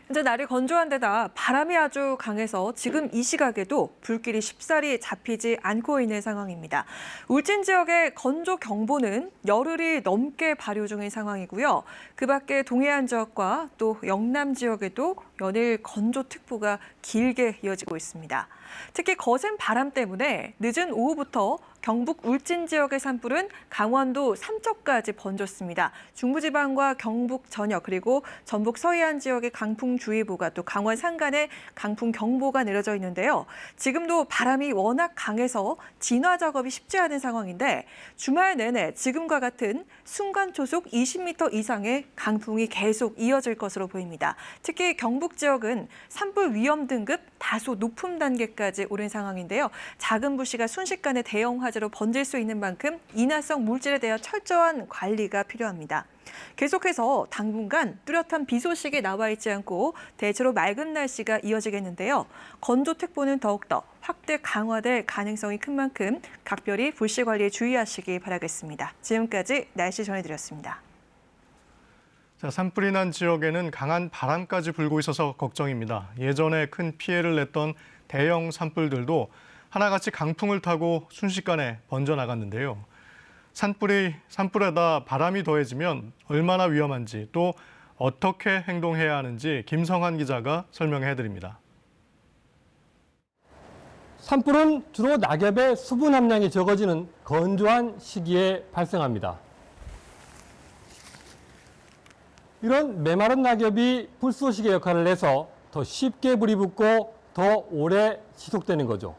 현재 날이 건조한 데다 바람이 아주 강해서 지금 이 시각에도 불길이 쉽사리 잡히지 않고 있는 상황입니다. 울진 지역의 건조 경보는 열흘이 넘게 발효 중인 상황이고요. 그 밖에 동해안 지역과 또 영남 지역에도 연일 건조특보가 길게 이어지고 있습니다. 특히 거센 바람 때문에 늦은 오후부터 경북 울진 지역의 산불은 강원도 삼척까지 번졌습니다. 중부지방과 경북 전역 그리고 전북 서해안 지역의 강풍주의보가 또 강원 산간에 강풍경보가 내려져 있는데요. 지금도 바람이 워낙 강해서 진화 작업이 쉽지 않은 상황인데 주말 내내 지금과 같은 순간 초속 20m 이상의 강풍이 계속 이어질 것으로 보입니다. 특히 경북 지역은 산불 위험 등급 다소 높은 단계까지 오른 상황인데요. 작은 불씨가 순식간에 대형 화재로 번질 수 있는 만큼 인화성 물질에 대한 철저한 관리가 필요합니다. 계속해서 당분간 뚜렷한 비 소식이 나와 있지 않고 대체로 맑은 날씨가 이어지겠는데요. 건조특보는 더욱더 확대 강화될 가능성이 큰 만큼 각별히 불씨 관리에 주의하시기 바라겠습니다. 지금까지 날씨 전해드렸습니다. 자, 산불이 난 지역에는 강한 바람까지 불고 있어서 걱정입니다. 예전에 큰 피해를 냈던 대형 산불들도 하나같이 강풍을 타고 순식간에 번져나갔는데요. 산불에다 바람이 더해지면 얼마나 위험한지 또 어떻게 행동해야 하는지 김성환 기자가 설명해드립니다. 산불은 주로 낙엽의 수분 함량이 적어지는 건조한 시기에 발생합니다. 이런 메마른 낙엽이 불쏘시개 역할을 해서 더 쉽게 불이 붙고 더 오래 지속되는 거죠.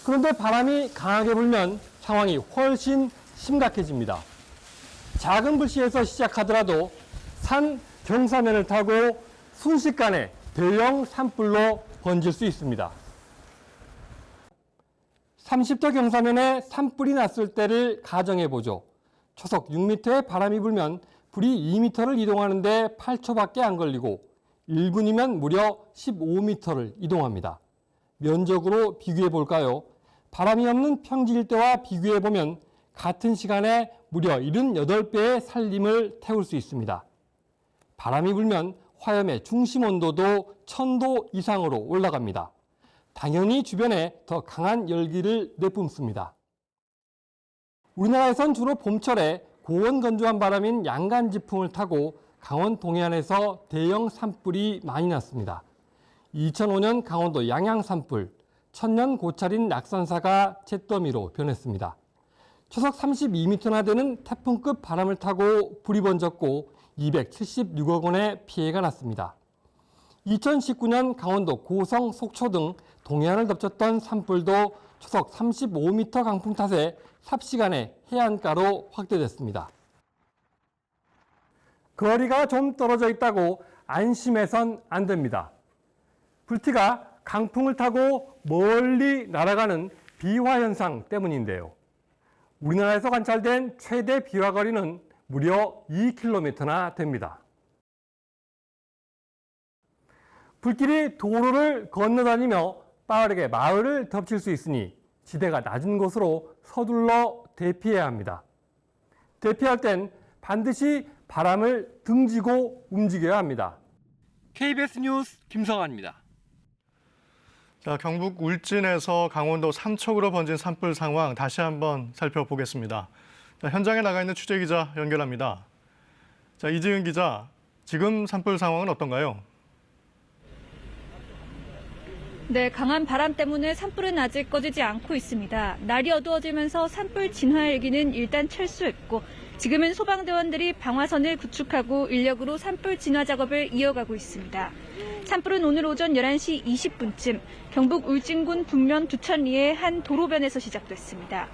그런데 바람이 강하게 불면 상황이 훨씬 심각해집니다. 작은 불씨에서 시작하더라도 산 경사면을 타고 순식간에 대형 산불로 번질 수 있습니다. 30도 경사면에 산불이 났을 때를 가정해 보죠. 초속 6m의 바람이 불면 불이 2m를 이동하는데 8초밖에 안 걸리고 1분이면 무려 15m를 이동합니다. 면적으로 비교해 볼까요? 바람이 없는 평지일대와 비교해 보면 같은 시간에 무려 78배의 산림을 태울 수 있습니다. 바람이 불면 화염의 중심 온도도 1000도 이상으로 올라갑니다. 당연히 주변에 더 강한 열기를 내뿜습니다. 우리나라에선 주로 봄철에 고온 건조한 바람인 양간지풍을 타고 강원 동해안에서 대형 산불이 많이 났습니다. 2005년 강원도 양양 산불, 천년 고찰인 낙산사가 잿더미로 변했습니다. 초속 32m나 되는 태풍급 바람을 타고 불이 번졌고 276억 원의 피해가 났습니다. 2019년 강원도 고성, 속초 등 동해안을 덮쳤던 산불도 초속 35m 강풍 탓에 삽시간에 해안가로 확대됐습니다. 거리가 좀 떨어져 있다고 안심해선 안 됩니다. 불티가 강풍을 타고 멀리 날아가는 비화 현상 때문인데요. 우리나라에서 관찰된 최대 비화 거리는 무려 2km나 됩니다. 불길이 도로를 건너다니며 빠르게 마을을 덮칠 수 있으니 지대가 낮은 곳으로 서둘러 대피해야 합니다. 대피할 땐 반드시 바람을 등지고 움직여야 합니다. KBS 뉴스 김성환입니다. 자, 경북 울진에서 강원도 삼척으로 번진 산불 상황 다시 한번 살펴보겠습니다. 자, 현장에 나가 있는 취재기자 연결합니다. 자, 이지은 기자, 지금 산불 상황은 어떤가요? 네, 강한 바람 때문에 산불은 아직 꺼지지 않고 있습니다. 날이 어두워지면서 산불 진화 헬기는 일단 철수했고 지금은 소방대원들이 방화선을 구축하고 인력으로 산불 진화 작업을 이어가고 있습니다. 산불은 오늘 오전 11시 20분쯤 경북 울진군 북면 두천리의 한 도로변에서 시작됐습니다.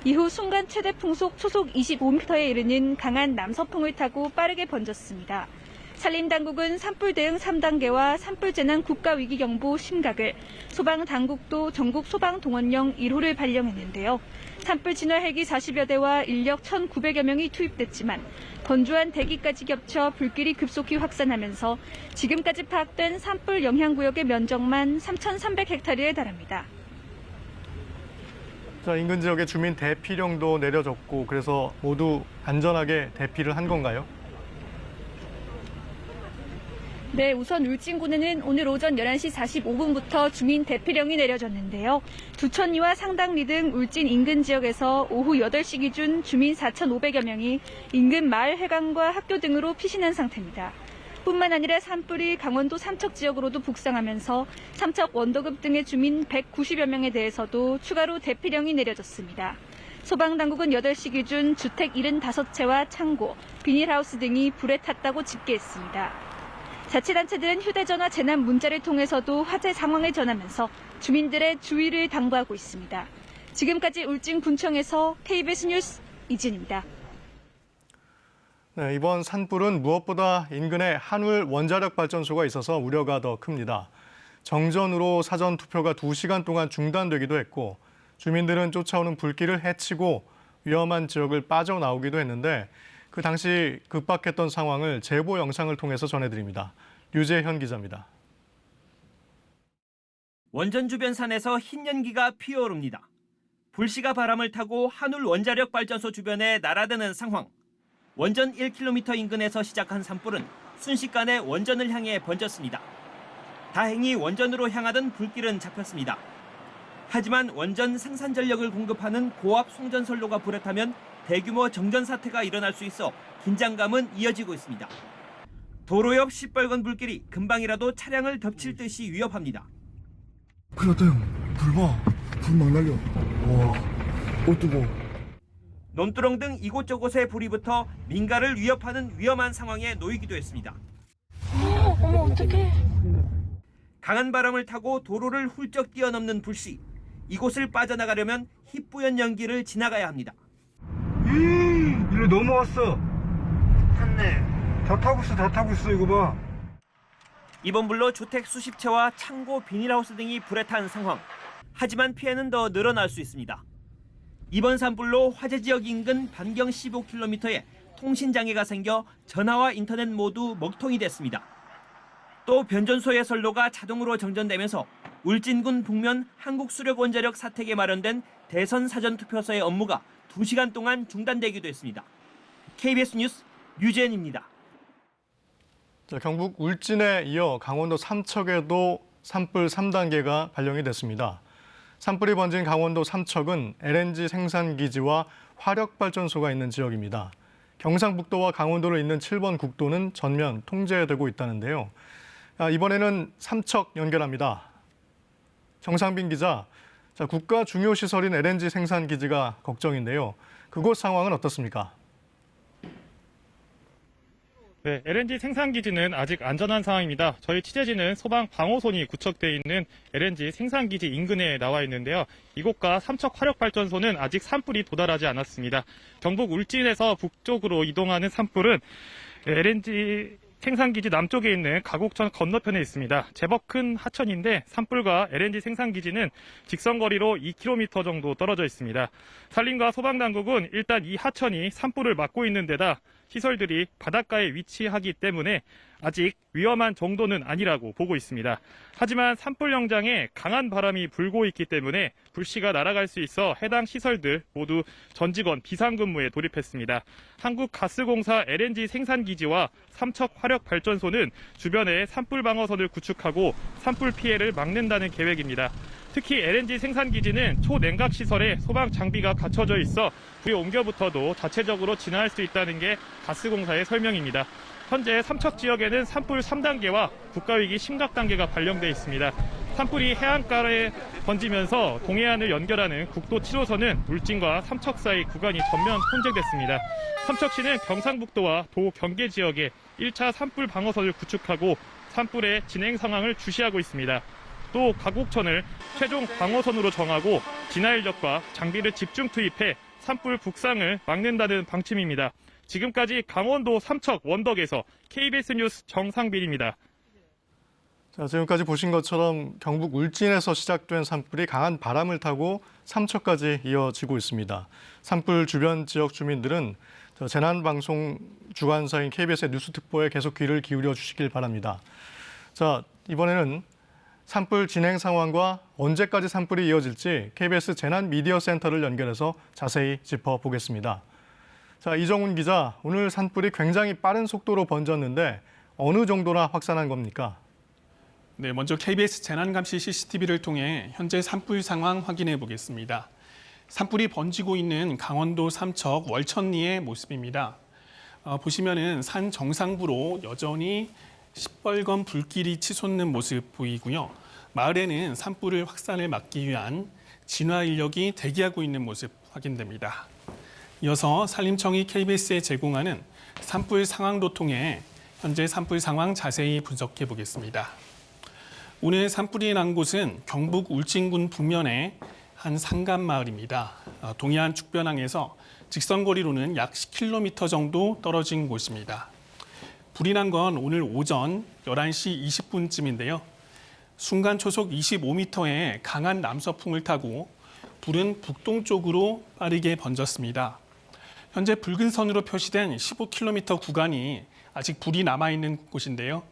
이후 순간 최대 풍속 초속 25m에 이르는 강한 남서풍을 타고 빠르게 번졌습니다. 산림당국은 산불 대응 3단계와 산불 재난 국가위기경보 심각을, 소방당국도 전국 소방동원령 1호를 발령했는데요. 산불 진화 헬기 40여 대와 인력 1,900여 명이 투입됐지만 건조한 대기까지 겹쳐 불길이 급속히 확산하면서 지금까지 파악된 산불 영향구역의 면적만 3,300헥타르에 달합니다. 자, 인근 지역의 주민 대피령도 내려졌고 그래서 모두 안전하게 대피를 한 건가요? 네, 우선 울진군에는 오늘 오전 11시 45분부터 주민 대피령이 내려졌는데요. 두천리와 상당리 등 울진 인근 지역에서 오후 8시 기준 주민 4,500여 명이 인근 마을 회관과 학교 등으로 피신한 상태입니다. 뿐만 아니라 산불이 강원도 삼척 지역으로도 북상하면서 삼척 원도급 등의 주민 190여 명에 대해서도 추가로 대피령이 내려졌습니다. 소방당국은 8시 기준 주택 75채와 창고, 비닐하우스 등이 불에 탔다고 집계했습니다. 자치단체들은 휴대전화 재난 문자를 통해서도 화재 상황을 전하면서 주민들의 주의를 당부하고 있습니다. 지금까지 울진군청에서 KBS 뉴스 이진입니다. 네, 이번 산불은 무엇보다 인근에 한울 원자력 발전소가 있어서 우려가 더 큽니다. 정전으로 사전 투표가 2시간 동안 중단되기도 했고 주민들은 쫓아오는 불길을 헤치고 위험한 지역을 빠져나오기도 했는데 그 당시 급박했던 상황을 제보 영상을 통해서 전해드립니다. 류재현 기자입니다. 원전 주변 산에서 흰 연기가 피어오릅니다. 불씨가 바람을 타고 한울 원자력 발전소 주변에 날아드는 상황. 원전 1km 인근에서 시작한 산불은 순식간에 원전을 향해 번졌습니다. 다행히 원전으로 향하던 불길은 잡혔습니다. 하지만 원전 생산 전력을 공급하는 고압 송전선로가 불에 타면 대규모 정전 사태가 일어날 수 있어 긴장감은 이어지고 있습니다. 도로 옆 시뻘건 불길이 금방이라도 차량을 덮칠 듯이 위협합니다. 큰일 났다 형. 불 봐. 불 막 날려. 와. 뜨거워. 논두렁 등 이곳저곳에 불이 붙어 민가를 위협하는 위험한 상황에 놓이기도 했습니다. 어머 어떡해. 강한 바람을 타고 도로를 훌쩍 뛰어넘는 불씨. 이곳을 빠져나가려면 희뿌연 연기를 지나가야 합니다. 일로 넘어왔어. 탔네. 다 타고 있어 이거 봐. 이번 불로 주택 수십 채와 창고, 비닐하우스 등이 불에 탄 상황. 하지만 피해는 더 늘어날 수 있습니다. 이번 산불로 화재 지역 인근 반경 15km에 통신장애가 생겨 전화와 인터넷 모두 먹통이 됐습니다. 또 변전소의 선로가 자동으로 정전되면서 울진군 북면 한국수력원자력 사택에 마련된 대선 사전투표소의 업무가 2시간 동안 중단되기도 했습니다. KBS 뉴스 류재현입니다. 경북 울진에 이어 강원도 삼척에도 산불 3단계가 발령이 됐습니다. 산불이 번진 강원도 삼척은 LNG 생산기지와 화력발전소가 있는 지역입니다. 경상북도와 강원도를 잇는 7번 국도는 전면 통제되고 있다는데요. 이번에는 삼척 연결합니다. 정상빈 기자, 국가 중요 시설인 LNG 생산기지가 걱정인데요. 그곳 상황은 어떻습니까? 네, LNG 생산기지는 아직 안전한 상황입니다. 저희 취재진은 소방 방호선이 구축되어 있는 LNG 생산기지 인근에 나와 있는데요. 이곳과 삼척 화력발전소는 아직 산불이 도달하지 않았습니다. 경북 울진에서 북쪽으로 이동하는 산불은 LNG 생산기지 남쪽에 있는 가곡천 건너편에 있습니다. 제법 큰 하천인데 산불과 LNG 생산기지는 직선거리로 2km 정도 떨어져 있습니다. 산림과 소방당국은 일단 이 하천이 산불을 막고 있는 데다 시설들이 바닷가에 위치하기 때문에 아직 위험한 정도는 아니라고 보고 있습니다. 하지만 산불 영장에 강한 바람이 불고 있기 때문에 불씨가 날아갈 수 있어 해당 시설들 모두 전 직원 비상근무에 돌입했습니다. 한국가스공사 LNG 생산기지와 삼척 화력발전소는 주변에 산불 방어선을 구축하고 산불 피해를 막는다는 계획입니다. 특히 LNG 생산기지는 초냉각 시설에 소방 장비가 갖춰져 있어 불이 옮겨붙어도 자체적으로 진화할 수 있다는 게 가스공사의 설명입니다. 현재 삼척 지역에는 산불 3단계와 국가위기 심각 단계가 발령돼 있습니다. 산불이 해안가에 번지면서 동해안을 연결하는 국도 7호선은 울진과 삼척 사이 구간이 전면 통제됐습니다. 삼척시는 경상북도와 도 경계 지역에 1차 산불 방어선을 구축하고 산불의 진행 상황을 주시하고 있습니다. 또 가곡천을 최종 방어선으로 정하고 진화인력과 장비를 집중 투입해 산불 북상을 막는다는 방침입니다. 지금까지 강원도 삼척 원덕에서 KBS 뉴스 정상빈입니다. 지금까지 보신 것처럼 경북 울진에서 시작된 산불이 강한 바람을 타고 삼척까지 이어지고 있습니다. 산불 주변 지역 주민들은 재난방송 주관사인 KBS의 뉴스특보에 계속 귀를 기울여 주시길 바랍니다. 이번에는 산불 진행 상황과 언제까지 산불이 이어질지 KBS 재난미디어센터를 연결해서 자세히 짚어보겠습니다. 이정훈 기자, 오늘 산불이 굉장히 빠른 속도로 번졌는데 어느 정도나 확산한 겁니까? 네, 먼저 KBS 재난감시 CCTV를 통해 현재 산불 상황 확인해 보겠습니다. 산불이 번지고 있는 강원도 삼척 월천리의 모습입니다. 보시면은 산 정상부로 여전히 시뻘건 불길이 치솟는 모습 보이고요. 마을에는 산불을 확산을 막기 위한 진화 인력이 대기하고 있는 모습 확인됩니다. 이어서 산림청이 KBS에 제공하는 산불 상황도 통해 현재 산불 상황 자세히 분석해 보겠습니다. 오늘 산불이 난 곳은 경북 울진군 북면의 한 산간 마을입니다. 동해안 축변항에서 직선거리로는 약 10km 정도 떨어진 곳입니다. 불이 난 건 오늘 오전 11시 20분쯤인데요. 순간 초속 25m의 강한 남서풍을 타고 불은 북동쪽으로 빠르게 번졌습니다. 현재 붉은 선으로 표시된 15km 구간이 아직 불이 남아있는 곳인데요.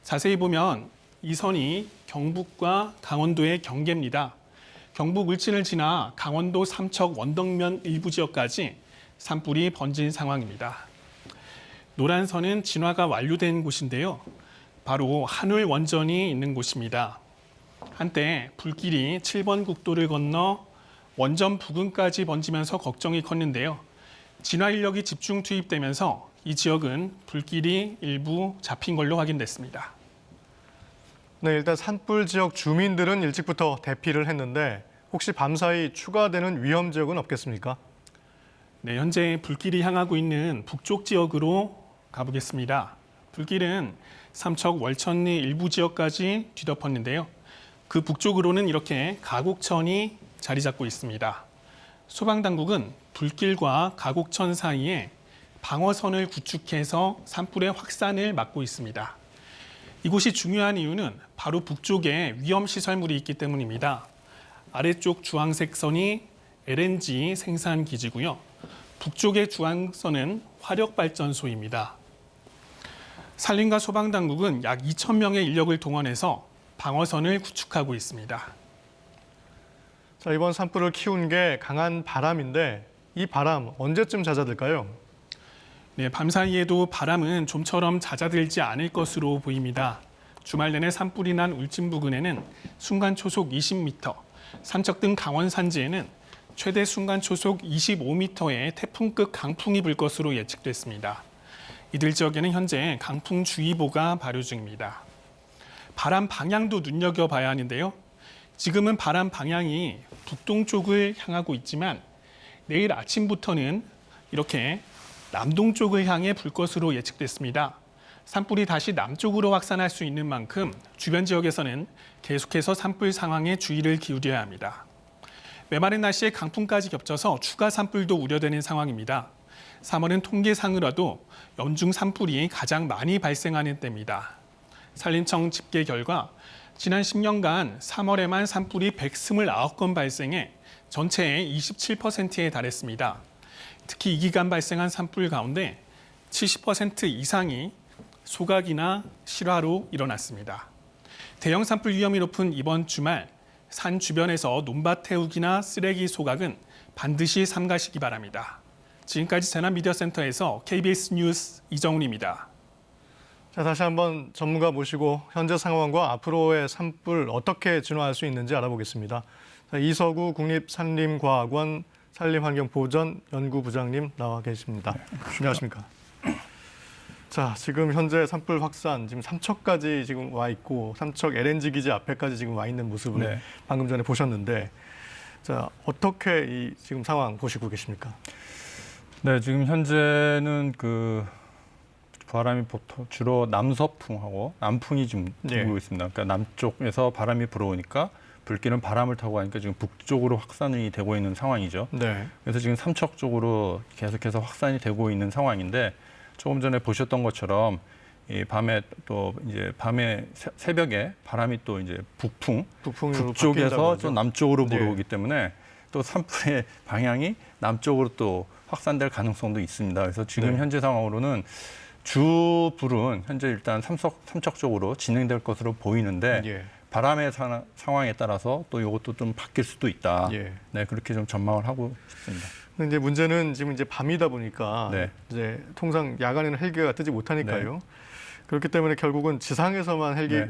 자세히 보면 이 선이 경북과 강원도의 경계입니다. 경북 울진을 지나 강원도 삼척 원덕면 일부 지역까지 산불이 번진 상황입니다. 노란 선은 진화가 완료된 곳인데요. 바로 한울 원전이 있는 곳입니다. 한때 불길이 7번 국도를 건너 원전 부근까지 번지면서 걱정이 컸는데요. 진화 인력이 집중 투입되면서 이 지역은 불길이 일부 잡힌 걸로 확인됐습니다. 네, 일단 산불 지역 주민들은 일찍부터 대피를 했는데 혹시 밤사이 추가되는 위험 지역은 없겠습니까? 네, 현재 불길이 향하고 있는 북쪽 지역으로 가보겠습니다. 불길은 삼척 월천리 일부 지역까지 뒤덮었는데요. 그 북쪽으로는 이렇게 가곡천이 자리 잡고 있습니다. 소방당국은 불길과 가곡천 사이에 방어선을 구축해서 산불의 확산을 막고 있습니다. 이곳이 중요한 이유는 바로 북쪽에 위험시설물이 있기 때문입니다. 아래쪽 주황색 선이 LNG 생산 기지고요. 북쪽의 주황선은 화력발전소입니다. 산림과 소방당국은 약 2,000명의 인력을 동원해서 방어선을 구축하고 있습니다. 자, 이번 산불을 키운 게 강한 바람인데 이 바람 언제쯤 잦아들까요? 네, 밤사이에도 바람은 좀처럼 잦아들지 않을 것으로 보입니다. 주말 내내 산불이 난 울진 부근에는 순간 초속 20m, 삼척 등 강원 산지에는 최대 순간 초속 25m의 태풍급 강풍이 불 것으로 예측됐습니다. 이들 지역에는 현재 강풍주의보가 발효 중입니다. 바람 방향도 눈여겨봐야 하는데요. 지금은 바람 방향이 북동쪽을 향하고 있지만 내일 아침부터는 이렇게 남동쪽을 향해 불 것으로 예측됐습니다. 산불이 다시 남쪽으로 확산할 수 있는 만큼 주변 지역에서는 계속해서 산불 상황에 주의를 기울여야 합니다. 메마른 날씨에 강풍까지 겹쳐서 추가 산불도 우려되는 상황입니다. 3월은 통계상으로도 연중 산불이 가장 많이 발생하는 때입니다. 산림청 집계 결과 지난 10년간 3월에만 산불이 129건 발생해 전체의 27%에 달했습니다. 특히 이 기간 발생한 산불 가운데 70% 이상이 소각이나 실화로 일어났습니다. 대형 산불 위험이 높은 이번 주말 산 주변에서 논밭 태우기나 쓰레기 소각은 반드시 삼가시기 바랍니다. 지금까지 재난미디어센터에서 KBS 뉴스 이정훈입니다. 자, 다시 한번 전문가 모시고 현재 상황과 앞으로의 산불 어떻게 진화할 수 있는지 알아보겠습니다. 자, 이서구 국립산림과학원 산림환경보전 연구부장님 나와 계십니다. 안녕하십니까? 자, 지금 현재 산불 확산 지금 삼척까지 지금 와 있고 삼척 LNG 기지 앞에까지 지금 와 있는 모습을 방금 전에 보셨는데, 자, 어떻게 이 지금 상황 보시고 계십니까? 네, 지금 현재는 그 바람이 보통 주로 남서풍하고 남풍이 지금 불고 있습니다. 그러니까 남쪽에서 바람이 불어오니까 불길은 바람을 타고 가니까 지금 북쪽으로 확산이 되고 있는 상황이죠. 네. 그래서 지금 삼척 쪽으로 계속해서 확산이 되고 있는 상황인데, 조금 전에 보셨던 것처럼 이 밤에 또 이제 밤에 새벽에 바람이 또 이제 북쪽에서 좀 남쪽으로 불어오기 때문에 또 산불의 방향이 남쪽으로 또 확산될 가능성도 있습니다. 그래서 지금 현재 상황으로는 주 불은 현재 일단 삼척 쪽으로 진행될 것으로 보이는데 바람의 상황에 따라서 또 이것도 좀 바뀔 수도 있다. 네, 그렇게 좀 전망을 하고 싶습니다. 근데 이제 문제는 지금 이제 밤이다 보니까 이제 통상 야간에는 헬기가 뜨지 못하니까요. 그렇기 때문에 결국은 지상에서만 헬기 네.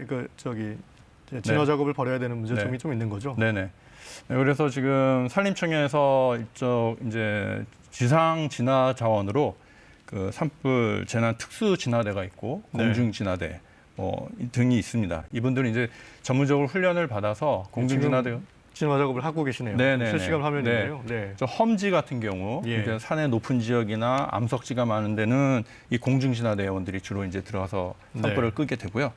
진화 네. 작업을 벌여야 되는 문제점이 네. 좀 있는 거죠. 네네. 네, 그래서 지금 산림청에서 이제 지상 진화 자원으로 그 산불 재난 특수 진화대가 있고 네. 공중 진화대 등이 있습니다. 이분들은 이제 전문적으로 훈련을 받아서 공중 진화대 진화 작업을 하고 계시네요. 네네네. 실시간 화면이네요. 네. 저 험지 같은 경우 예. 그러니까 산의 높은 지역이나 암석지가 많은 데는 이 공중 진화대 원들이 주로 이제 들어가서 산불을 네. 끄게 되고요.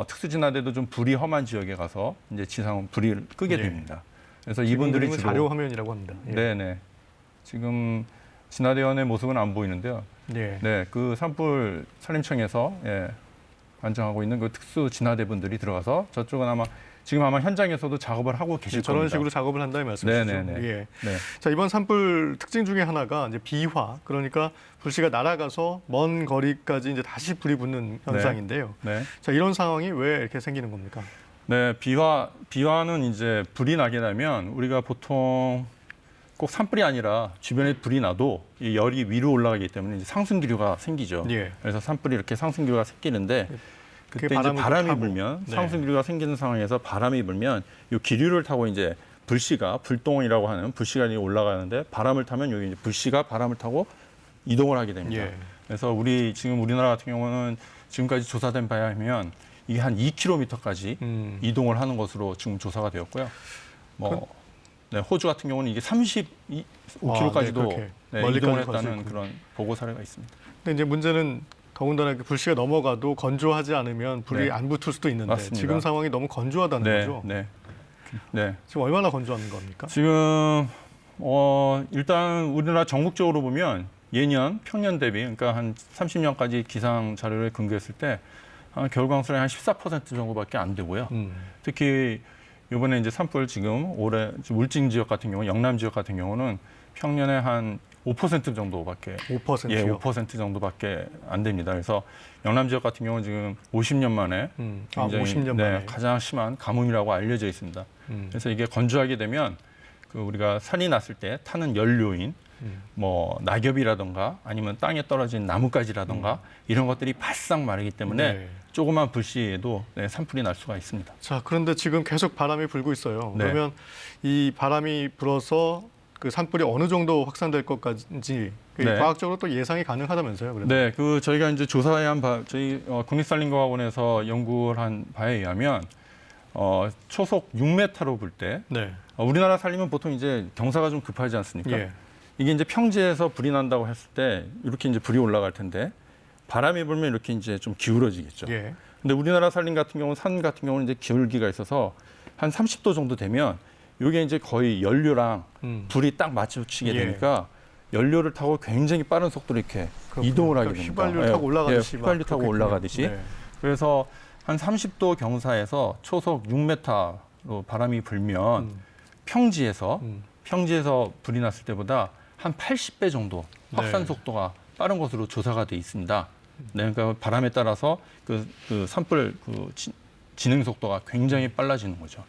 특수 진화대도 좀 불이 험한 지역에 가서 이제 지상 불을 끄게 예. 됩니다. 그래서 지금 이분들이 그림은 주로 자료 화면이라고 합니다. 예. 네네. 지금 진화대원의 모습은 안 보이는데요. 예. 네, 그 산불 산림청에서 관장하고 있는 그 특수 진화대분들이 들어가서 저쪽은 지금 아마 현장에서도 작업을 하고 계실 겁니다. 저런 식으로 작업을 한다는 말씀이시죠. 네네네. 예. 네. 자, 이번 산불 특징 중에 하나가 이제 비화, 그러니까 불씨가 날아가서 먼 거리까지 이제 다시 불이 붙는 현상인데요. 네. 자, 이런 상황이 왜 이렇게 생기는 겁니까? 네, 비화는 이제 불이 나게 되면 우리가 보통 꼭 산불이 아니라 주변에 불이 나도 이 열이 위로 올라가기 때문에 이제 상승기류가 생기죠. 예. 그래서 산불이 이렇게 상승기류가 생기는데 그때 이제 바람이 불면 네. 상승기류가 생기는 상황에서 바람이 불면 이 기류를 타고 이제 불씨가 불똥이라고 하는 불씨가 올라가는데 바람을 타면 여기 이제 불씨가 바람을 타고 이동을 하게 됩니다. 예. 그래서 지금 우리나라 같은 경우는 지금까지 조사된 바에 의하면 이게 한 2km까지 이동을 하는 것으로 지금 조사가 되었고요. 네, 호주 같은 경우는 이게 35km까지도 이동을 했다는 그런 보고 사례가 있습니다. 근데 이제 문제는 더군다나 불씨가 넘어가도 건조하지 않으면 불이 네. 안 붙을 수도 있는데 맞습니다. 지금 상황이 너무 건조하다는 거죠. 네. 지금 얼마나 건조한 겁니까? 지금 일단 우리나라 전국적으로 보면 예년 평년 대비 그러니까 한 30년까지 기상 자료를 근거했을 때 겨울 강수량이 한 14% 정도밖에 안 되고요. 특히 이번에 이제 산불 지금 올해 울진 지역 같은 경우, 영남 지역 같은 경우는 평년에 한 5% 정도밖에 5%요? 5% 정도밖에 안 됩니다. 그래서 영남 지역 같은 경우는 지금 50년 만에 굉장히 50년 만에. 가장 심한 가뭄이라고 알려져 있습니다. 그래서 이게 건조하게 되면 우리가 산이 났을 때 타는 연료인 낙엽이라든가 아니면 땅에 떨어진 나뭇가지라든가 이런 것들이 바싹 마르기 때문에 조그만 불씨에도 산불이 날 수가 있습니다. 자, 그런데 지금 계속 바람이 불고 있어요. 네. 그러면 이 바람이 불어서 그 산불이 어느 정도 확산될 것까지 과학적으로 또 예상이 가능하다면서요? 그래도. 네, 저희가 이제 조사한 저희 국립산림과학원에서 연구를 한 바에 의하면 초속 6m로 불 때 우리나라 산림은 보통 이제 경사가 좀 급하지 않습니까? 예. 이게 이제 평지에서 불이 난다고 했을 때 이렇게 이제 불이 올라갈 텐데 바람이 불면 이렇게 이제 좀 기울어지겠죠. 예. 근데 우리나라 산림 같은 경우는 산 같은 경우는 이제 기울기가 있어서 한 30도 정도 되면 이게 이제 거의 연료랑 불이 딱 마주치게 되니까 연료를 타고 굉장히 빠른 속도로 이렇게 이동을 하게 됩니다. 휘발유 타고 올라가듯이. 휘발유 타고 올라가듯이. 그래서 한 30도 경사에서 초속 6m로 바람이 불면 평지에서 불이 났을 때보다 한 80배 정도 확산 속도가 빠른 것으로 조사가 돼 있습니다. 네, 그러니까 바람에 따라서 그 산불 진행 속도가 굉장히 빨라지는 거죠.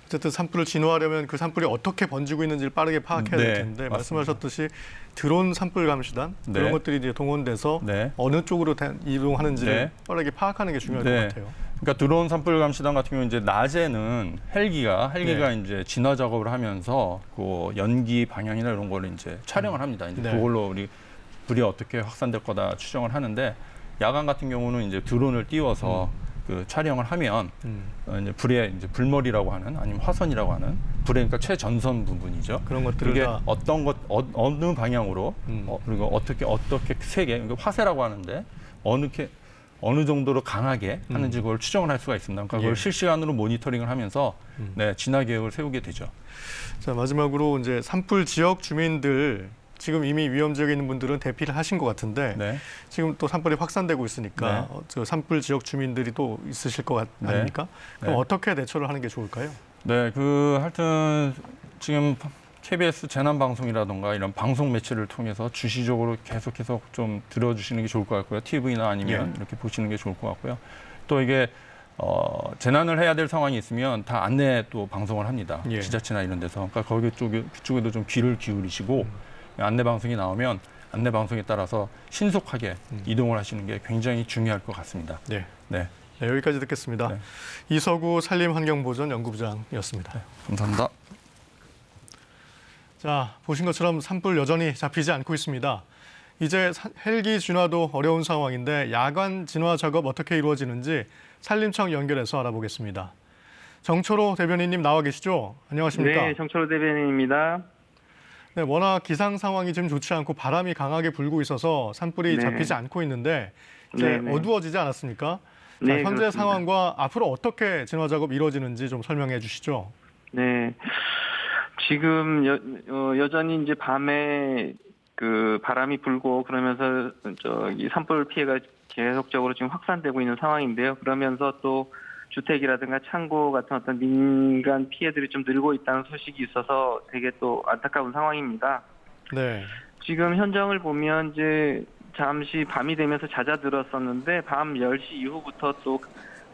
어쨌든 산불을 진화하려면 그 산불이 어떻게 번지고 있는지를 빠르게 파악해야 될 텐데 말씀하셨듯이 드론 산불 감시단 그런 것들이 이제 동원돼서 어느 쪽으로 이동하는지를 빠르게 파악하는 게 중요할 것 같아요. 그러니까 드론 산불 감시단 같은 경우 이제 낮에는 헬기가 이제 진화 작업을 하면서 그 연기 방향이나 이런 거를 이제 촬영을 합니다. 이제 그걸로 우리 불이 어떻게 확산될 거다 추정을 하는데 야간 같은 경우는 이제 드론을 띄워서 그 촬영을 하면 이제 불의 이제 불머리라고 하는 아니면 화선이라고 하는 불의 그러니까 최전선 부분이죠. 그런 것들을 그게 다 어느 방향으로 그리고 어떻게 세게 그러니까 화세라고 하는데 어느 정도로 강하게 하는지 그걸 추정을 할 수가 있습니다. 그러니까 그걸 실시간으로 모니터링을 하면서 진화 계획을 세우게 되죠. 자, 마지막으로 이제 산불 지역 주민들 지금 이미 위험 지역에 있는 분들은 대피를 하신 것 같은데 지금 또 산불이 확산되고 있으니까 저 산불 지역 주민들이 또 있으실 것 아닙니까? 그럼 어떻게 대처를 하는 게 좋을까요? 네, 하여튼 지금 KBS 재난방송이라든가 이런 방송 매체를 통해서 주시적으로 계속해서 좀 들어주시는 게 좋을 것 같고요. TV나 아니면 이렇게 보시는 게 좋을 것 같고요. 또 이게 재난을 해야 될 상황이 있으면 다 안내 또 방송을 합니다. 지자체나 이런 데서. 그러니까 그쪽에도 좀 귀를 기울이시고 안내 방송이 나오면 안내 방송에 따라서 신속하게 이동을 하시는 게 굉장히 중요할 것 같습니다. 네. 네. 네, 여기까지 듣겠습니다. 네. 이서구 산림환경보전 연구부장이었습니다. 네, 감사합니다. 자, 보신 것처럼 산불 여전히 잡히지 않고 있습니다. 이제 헬기 진화도 어려운 상황인데 야간 진화 작업 어떻게 이루어지는지 산림청 연결해서 알아보겠습니다. 정초로 대변인님 나와 계시죠? 안녕하십니까? 네, 정철호 대변인입니다. 네, 워낙 기상 상황이 좀 좋지 않고 바람이 강하게 불고 있어서 산불이 네. 잡히지 않고 있는데 이제 네. 어두워지지 않았습니까? 자, 네, 현재 그렇습니다. 상황과 앞으로 어떻게 진화 작업 이루어지는지 좀 설명해 주시죠. 네. 지금 여전히 이제 밤에 그 바람이 불고 그러면서 저기 산불 피해가 계속적으로 지금 확산되고 있는 상황인데요. 그러면서 또 주택이라든가 창고 같은 어떤 민간 피해들이 좀 늘고 있다는 소식이 있어서 되게 또 안타까운 상황입니다. 네. 지금 현장을 보면 이제 잠시 밤이 되면서 잦아들었었는데 밤 10시 이후부터 또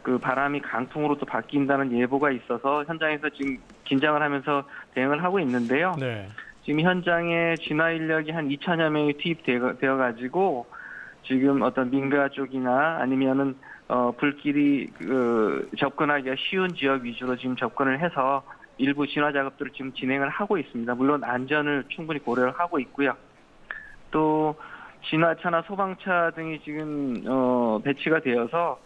그 바람이 강풍으로 또 바뀐다는 예보가 있어서 현장에서 지금 긴장을 하면서 대응을 하고 있는데요. 네. 지금 현장에 진화 인력이 한 2천여 명이 투입되어 가지고 지금 어떤 민가 쪽이나 아니면은 불길이 접근하기가 쉬운 지역 위주로 지금 접근을 해서 일부 진화 작업들을 지금 진행을 하고 있습니다. 물론 안전을 충분히 고려를 하고 있고요. 또 진화차나 소방차 등이 지금 배치가 되어서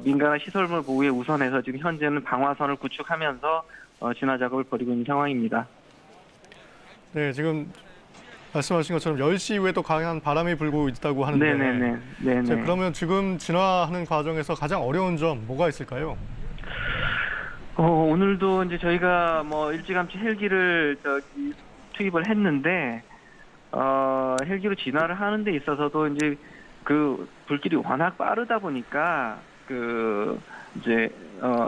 민간화 시설물 보호에 우선해서 지금 현재는 방화선을 구축하면서 진화 작업을 벌이고 있는 상황입니다. 네, 지금 말씀하신 것처럼 10시 이후에도 강한 바람이 불고 있다고 하는데 네네. 자, 그러면 지금 진화하는 과정에서 가장 어려운 점 뭐가 있을까요? 오늘도 이제 저희가 뭐 일찌감치 헬기를 투입을 했는데 헬기로 진화를 하는 데 있어서도 이제 그 불길이 워낙 빠르다 보니까 이제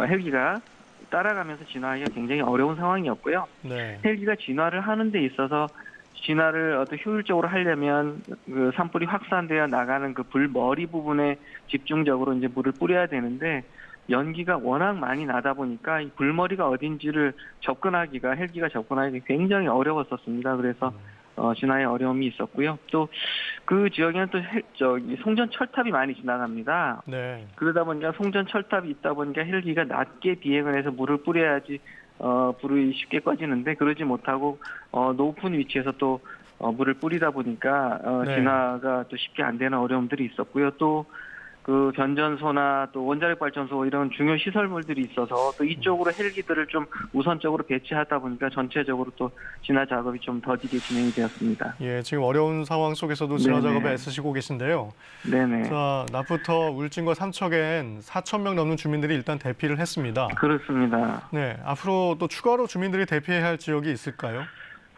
헬기가 따라가면서 진화하기가 굉장히 어려운 상황이었고요. 네. 헬기가 진화를 하는 데 있어서 진화를 어떤 효율적으로 하려면 그 산불이 확산되어 나가는 그 불머리 부분에 집중적으로 이제 물을 뿌려야 되는데 연기가 워낙 많이 나다 보니까 이 불머리가 어딘지를 헬기가 접근하기가 굉장히 어려웠었습니다. 그래서 진화에 어려움이 있었고요. 또 그 지역에는 또 송전 철탑이 많이 지나갑니다. 네. 그러다 보니까 송전 철탑이 있다 보니까 헬기가 낮게 비행을 해서 물을 뿌려야지 불이 쉽게 꺼지는데 그러지 못하고 높은 위치에서 또 물을 뿌리다 보니까 네. 진화가 또 쉽게 안 되는 어려움들이 있었고요. 또 그 변전소나 또 원자력 발전소 이런 중요 시설물들이 있어서 또 이쪽으로 헬기들을 좀 우선적으로 배치하다 보니까 전체적으로 또 진화 작업이 좀 더디게 진행이 되었습니다. 예, 지금 어려운 상황 속에서도 진화 네네. 작업에 애쓰시고 계신데요. 네네. 자, 낮부터 울진과 삼척엔 4천 명 넘는 주민들이 일단 대피를 했습니다. 그렇습니다. 네, 앞으로 또 추가로 주민들이 대피해야 할 지역이 있을까요?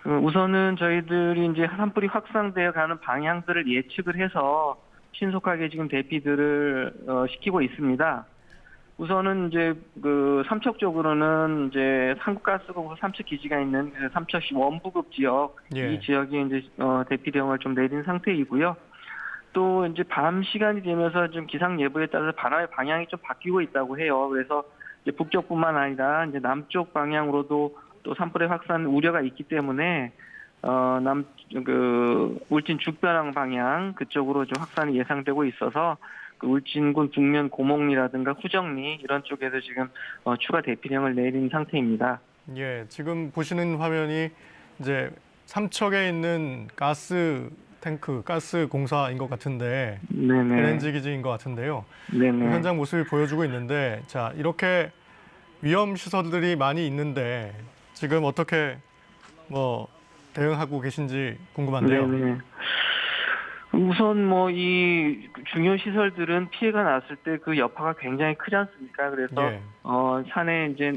우선은 저희들이 이제 산불이 확산되어 가는 방향들을 예측을 해서 신속하게 지금 대피들을 시키고 있습니다. 우선은 이제 그 삼척 쪽으로는 이제 한국가스공사 삼척 기지가 있는 삼척시 원부급 지역 예. 이 지역에 이제 대피령을 좀 내린 상태이고요. 또 이제 밤 시간이 되면서 좀 기상 예보에 따라서 바람의 방향이 좀 바뀌고 있다고 해요. 그래서 이제 북쪽뿐만 아니라 이제 남쪽 방향으로도 또 산불의 확산 우려가 있기 때문에 울진 죽변항 방향 그쪽으로 좀 확산이 예상되고 있어서 그 울진군 북면 고목리라든가 후정리 이런 쪽에서 지금 추가 대피령을 내린 상태입니다. 예, 지금 보시는 화면이 이제 삼척에 있는 가스 탱크, 가스 공사인 것 같은데 네네. LNG 기지인 것 같은데요. 네네. 현장 모습을 보여주고 있는데 자, 이렇게 위험 시설들이 많이 있는데 지금 어떻게 대응하고 계신지 궁금한데요. 네네. 우선 이 중요 시설들은 피해가 났을 때 그 여파가 굉장히 크지 않습니까? 그래서 예. 산에 이제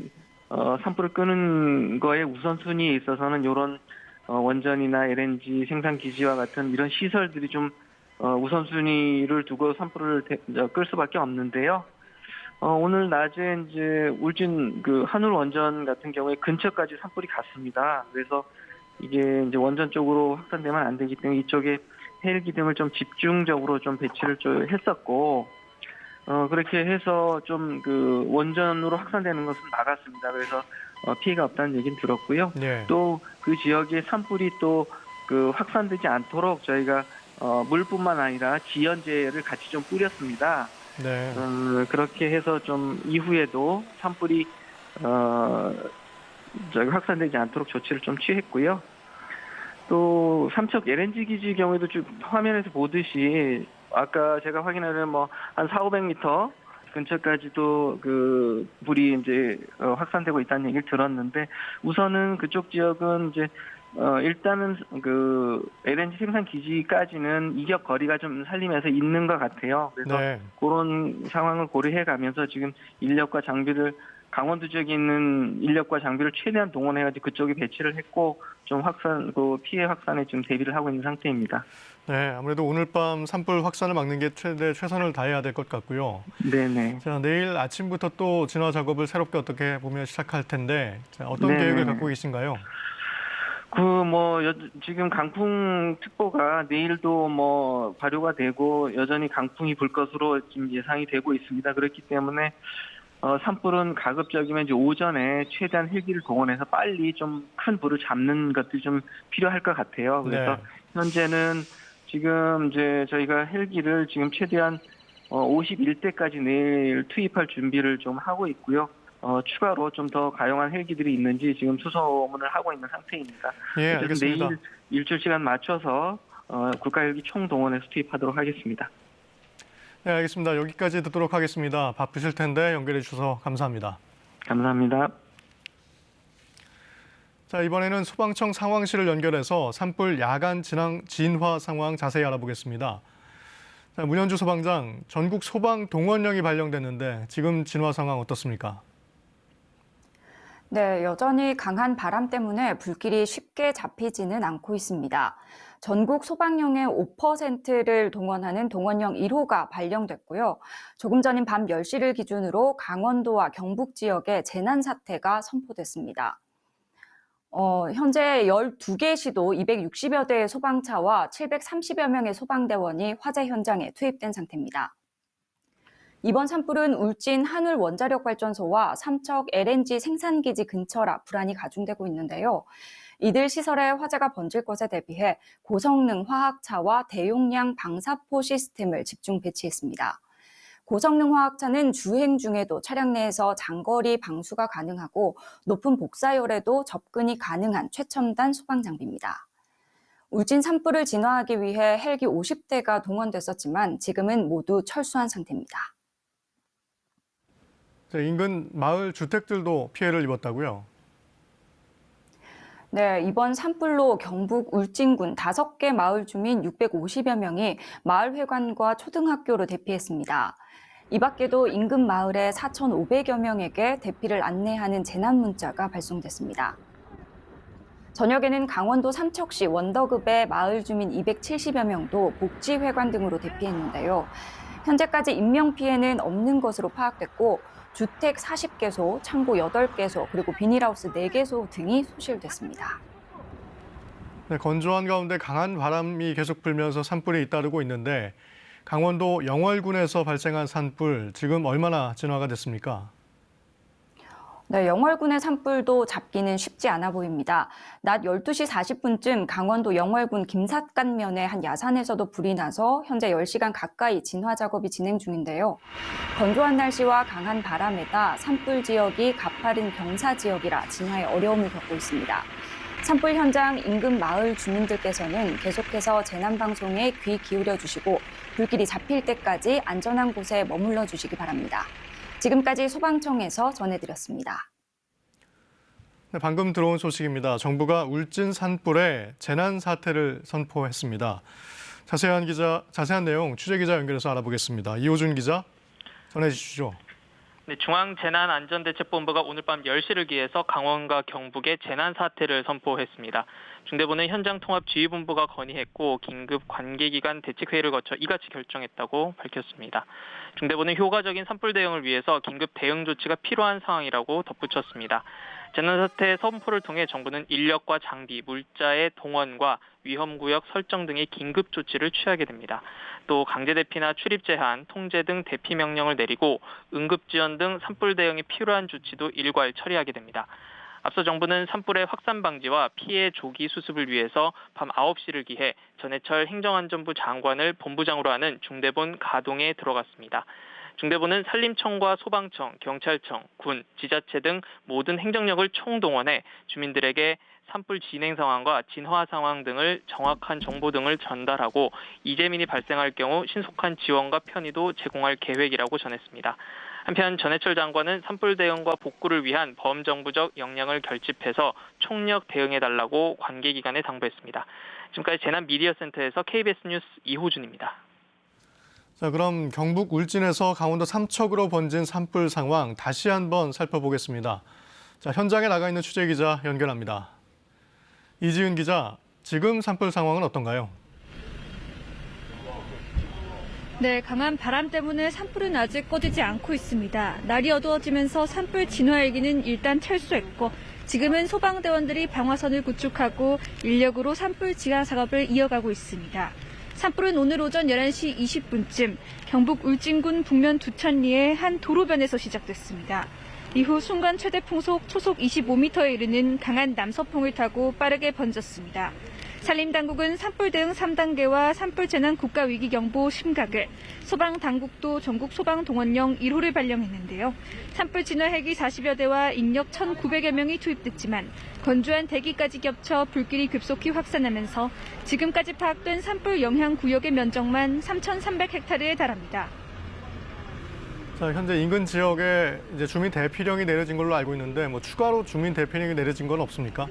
산불을 끄는 거에 우선순위에 있어서는 이런 원전이나 LNG 생산 기지와 같은 이런 시설들이 좀 우선순위를 두고 산불을 끌 수밖에 없는데요. 오늘 낮에 이제 울진 그 한울 원전 같은 경우에 근처까지 산불이 갔습니다. 그래서 이게 이제 원전 쪽으로 확산되면 안 되기 때문에 이쪽에 헬기 등을 좀 집중적으로 좀 배치를 좀 했었고, 그렇게 해서 좀 그 원전으로 확산되는 것은 막았습니다. 그래서 피해가 없다는 얘기는 들었고요. 네. 또 그 지역에 산불이 또 확산되지 않도록 저희가 물뿐만 아니라 지연제를 같이 좀 뿌렸습니다. 네. 그렇게 해서 좀 이후에도 산불이 확산되지 않도록 조치를 좀 취했고요. 또 삼척 LNG 기지 경우에도 좀 화면에서 보듯이 아까 제가 확인하는 한 400~500m 근처까지도 그 불이 이제 확산되고 있다는 얘기를 들었는데 우선은 그쪽 지역은 이제 일단은 그 LNG 생산 기지까지는 이격 거리가 좀 살리면서 있는 것 같아요. 그래서 네. 그런 상황을 고려해 가면서 지금 인력과 장비를 강원도 지역에 있는 인력과 장비를 최대한 동원해가지고 그쪽에 배치를 했고 좀 피해 확산에 좀 대비를 하고 있는 상태입니다. 네, 아무래도 오늘 밤 산불 확산을 막는 게 최선을 다해야 될 것 같고요. 네네. 자, 내일 아침부터 또 진화 작업을 새롭게 어떻게 보면 시작할 텐데 자, 어떤 네네. 계획을 갖고 계신가요? 지금 강풍특보가 내일도 발효가 되고 여전히 강풍이 불 것으로 지금 예상이 되고 있습니다. 그렇기 때문에 산불은 가급적이면 이제 오전에 최대한 헬기를 동원해서 빨리 좀 큰 불을 잡는 것들이 좀 필요할 것 같아요. 그래서 네. 현재는 지금 이제 저희가 헬기를 지금 최대한 51대까지 내일 투입할 준비를 좀 하고 있고요. 추가로 좀 더 가용한 헬기들이 있는지 지금 수소문을 하고 있는 상태입니다. 예, 그래서 알겠습니다. 내일 일출 시간 맞춰서 국가 헬기 총 동원해서 투입하도록 하겠습니다. 네, 알겠습니다. 여기까지 듣도록 하겠습니다. 바쁘실 텐데 연결해 주셔서 감사합니다. 감사합니다. 자, 이번에는 소방청 상황실을 연결해서 산불 야간 진화 상황 자세히 알아보겠습니다. 자, 문현주 소방장, 전국 소방 동원령이 발령됐는데 지금 진화 상황 어떻습니까? 네, 여전히 강한 바람 때문에 불길이 쉽게 잡히지는 않고 있습니다. 전국 소방령의 5%를 동원하는 동원령 1호가 발령됐고요. 조금 전인 밤 10시를 기준으로 강원도와 경북 지역에 재난 사태가 선포됐습니다. 현재 12개 시도 260여 대의 소방차와 730여 명의 소방대원이 화재 현장에 투입된 상태입니다. 이번 산불은 울진 한울 원자력 발전소와 삼척 LNG 생산기지 근처라 불안이 가중되고 있는데요. 이들 시설에 화재가 번질 것에 대비해 고성능 화학차와 대용량 방사포 시스템을 집중 배치했습니다. 고성능 화학차는 주행 중에도 차량 내에서 장거리 방수가 가능하고 높은 복사열에도 접근이 가능한 최첨단 소방 장비입니다. 울진 산불을 진화하기 위해 헬기 50대가 동원됐었지만 지금은 모두 철수한 상태입니다. 인근 마을 주택들도 피해를 입었다고요? 네, 이번 산불로 경북 울진군 5개 마을 주민 650여 명이 마을회관과 초등학교로 대피했습니다. 이 밖에도 인근 마을의 4,500여 명에게 대피를 안내하는 재난 문자가 발송됐습니다. 저녁에는 강원도 삼척시 원더급의 마을 주민 270여 명도 복지회관 등으로 대피했는데요. 현재까지 인명피해는 없는 것으로 파악됐고 주택 40개소, 창고 8개소, 그리고 비닐하우스 4개소 등이 소실됐습니다. 네, 건조한 가운데 강한 바람이 계속 불면서 산불이 잇따르고 있는데 강원도 영월군에서 발생한 산불, 지금 얼마나 진화가 됐습니까? 네, 영월군의 산불도 잡기는 쉽지 않아 보입니다. 낮 12시 40분쯤 강원도 영월군 김삿간면의 한 야산에서도 불이 나서 현재 10시간 가까이 진화 작업이 진행 중인데요. 건조한 날씨와 강한 바람에다 산불 지역이 가파른 경사 지역이라 진화에 어려움을 겪고 있습니다. 산불 현장 인근 마을 주민들께서는 계속해서 재난방송에 귀 기울여 주시고 불길이 잡힐 때까지 안전한 곳에 머물러 주시기 바랍니다. 지금까지 소방청에서 전해드렸습니다. 네, 방금 들어온 소식입니다. 정부가 울진 산불에 재난 사태를 선포했습니다. 자세한 내용 취재기자 연결해서 알아보겠습니다. 이호준 기자 전해주시죠. 네, 중앙재난안전대책본부가 오늘 밤 10시를 기해서 강원과 경북에 재난사태를 선포했습니다. 중대본은 현장통합지휘본부가 건의했고 긴급 관계기관 대책회의를 거쳐 이같이 결정했다고 밝혔습니다. 중대본은 효과적인 산불 대응을 위해서 긴급 대응 조치가 필요한 상황이라고 덧붙였습니다. 재난사태 선포를 통해 정부는 인력과 장비, 물자의 동원과 위험구역 설정 등의 긴급 조치를 취하게 됩니다. 또 강제 대피나 출입 제한, 통제 등 대피 명령을 내리고 응급 지원 등 산불 대응에 필요한 조치도 일괄 처리하게 됩니다. 앞서 정부는 산불의 확산 방지와 피해 조기 수습을 위해서 밤 9시를 기해 전해철 행정안전부 장관을 본부장으로 하는 중대본 가동에 들어갔습니다. 중대본은 산림청과 소방청, 경찰청, 군, 지자체 등 모든 행정력을 총동원해 주민들에게 산불 진행 상황과 진화 상황 등을 정확한 정보 등을 전달하고 이재민이 발생할 경우 신속한 지원과 편의도 제공할 계획이라고 전했습니다. 한편 전해철 장관은 산불 대응과 복구를 위한 범정부적 역량을 결집해서 총력 대응해달라고 관계기관에 당부했습니다. 지금까지 재난미디어센터에서 KBS 뉴스 이호준입니다. 자, 그럼 경북 울진에서 강원도 삼척으로 번진 산불 상황 다시 한번 살펴보겠습니다. 자, 현장에 나가 있는 취재기자 연결합니다. 이지은 기자, 지금 산불 상황은 어떤가요? 네, 강한 바람 때문에 산불은 아직 꺼지지 않고 있습니다. 날이 어두워지면서 산불 진화 헬기는 일단 철수했고 지금은 소방대원들이 방화선을 구축하고 인력으로 산불 진화 작업을 이어가고 있습니다. 산불은 오늘 오전 11시 20분쯤 경북 울진군 북면 두천리의 한 도로변에서 시작됐습니다. 이후 순간 최대 풍속 초속 25m에 이르는 강한 남서풍을 타고 빠르게 번졌습니다. 산림당국은 산불 대응 3단계와 산불 재난 국가위기경보 심각을, 소방당국도 전국 소방동원령 1호를 발령했는데요. 산불 진화 헬기 40여 대와 인력 1,900여 명이 투입됐지만 건조한 대기까지 겹쳐 불길이 급속히 확산하면서 지금까지 파악된 산불 영향 구역의 면적만 3,300헥타르에 달합니다. 자, 현재 인근 지역에 이제 주민 대피령이 내려진 걸로 알고 있는데 추가로 주민 대피령이 내려진 건 없습니까?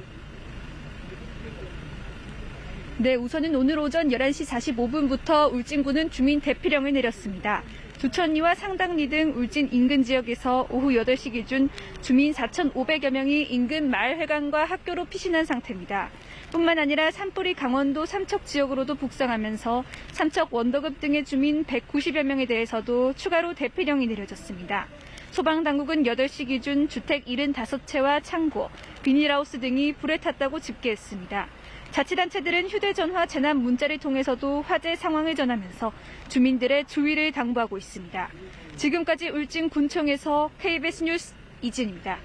네, 우선은 오늘 오전 11시 45분부터 울진군은 주민 대피령을 내렸습니다. 두천리와 상당리 등 울진 인근 지역에서 오후 8시 기준 주민 4,500여 명이 인근 마을 회관과 학교로 피신한 상태입니다. 뿐만 아니라 산불이 강원도 삼척 지역으로도 북상하면서 삼척 원덕읍 등의 주민 190여 명에 대해서도 추가로 대피령이 내려졌습니다. 소방당국은 8시 기준 주택 75채와 창고, 비닐하우스 등이 불에 탔다고 집계했습니다. 자치단체들은 휴대전화 재난 문자를 통해서도 화재 상황을 전하면서 주민들의 주의를 당부하고 있습니다. 지금까지 울진군청에서 KBS 뉴스 이진입니다.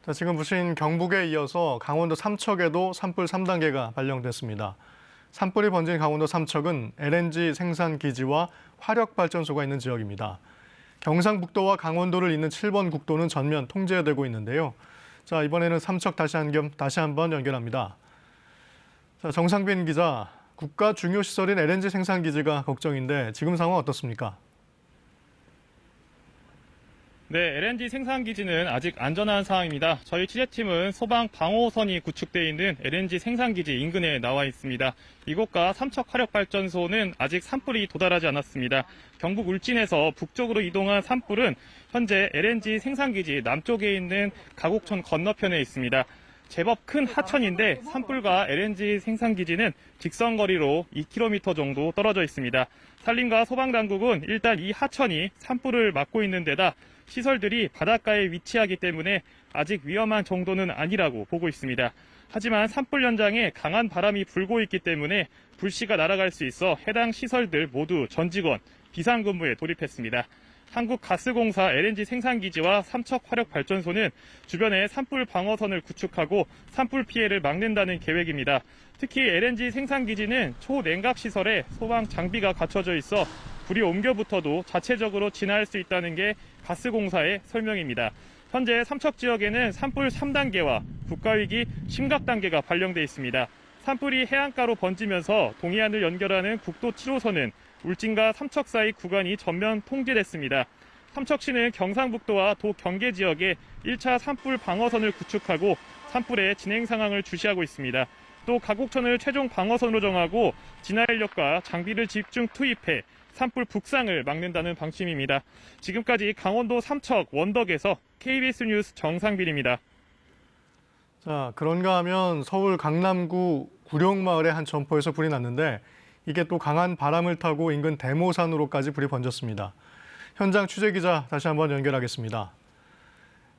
자, 지금 보신 경북에 이어서 강원도 삼척에도 산불 3단계가 발령됐습니다. 산불이 번진 강원도 삼척은 LNG 생산기지와 화력발전소가 있는 지역입니다. 경상북도와 강원도를 잇는 7번 국도는 전면 통제되고 있는데요. 자, 이번에는 삼척 다시 한번 연결합니다. 자, 정상빈 기자, 국가 중요 시설인 LNG 생산기지가 걱정인데 지금 상황 어떻습니까? 네, LNG 생산기지는 아직 안전한 상황입니다. 저희 취재팀은 소방 방호선이 구축되어 있는 LNG 생산기지 인근에 나와 있습니다. 이곳과 삼척 화력발전소는 아직 산불이 도달하지 않았습니다. 경북 울진에서 북쪽으로 이동한 산불은 현재 LNG 생산기지 남쪽에 있는 가곡천 건너편에 있습니다. 제법 큰 하천인데 산불과 LNG 생산기지는 직선거리로 2km 정도 떨어져 있습니다. 산림과 소방당국은 일단 이 하천이 산불을 막고 있는 데다 시설들이 바닷가에 위치하기 때문에 아직 위험한 정도는 아니라고 보고 있습니다. 하지만 산불 현장에 강한 바람이 불고 있기 때문에 불씨가 날아갈 수 있어 해당 시설들 모두 전 직원 비상근무에 돌입했습니다. 한국가스공사 LNG 생산기지와 삼척화력발전소는 주변에 산불 방어선을 구축하고 산불 피해를 막는다는 계획입니다. 특히 LNG 생산기지는 초냉각 시설에 소방 장비가 갖춰져 있어 불이 옮겨붙어도 자체적으로 진화할 수 있다는 게 가스공사의 설명입니다. 현재 삼척 지역에는 산불 3단계와 국가위기 심각 단계가 발령돼 있습니다. 산불이 해안가로 번지면서 동해안을 연결하는 국도 7호선은 울진과 삼척 사이 구간이 전면 통제됐습니다. 삼척시는 경상북도와 도 경계 지역에 1차 산불 방어선을 구축하고 산불의 진행 상황을 주시하고 있습니다. 또 가곡천을 최종 방어선으로 정하고 진화 인력과 장비를 집중 투입해 산불 북상을 막는다는 방침입니다. 지금까지 강원도 삼척 원덕에서 KBS 뉴스 정상빈입니다. 자, 그런가 하면 서울 강남구 구룡마을의 한 점포에서 불이 났는데 이게 또 강한 바람을 타고 인근 대모산으로까지 불이 번졌습니다. 현장 취재기자 다시 한번 연결하겠습니다.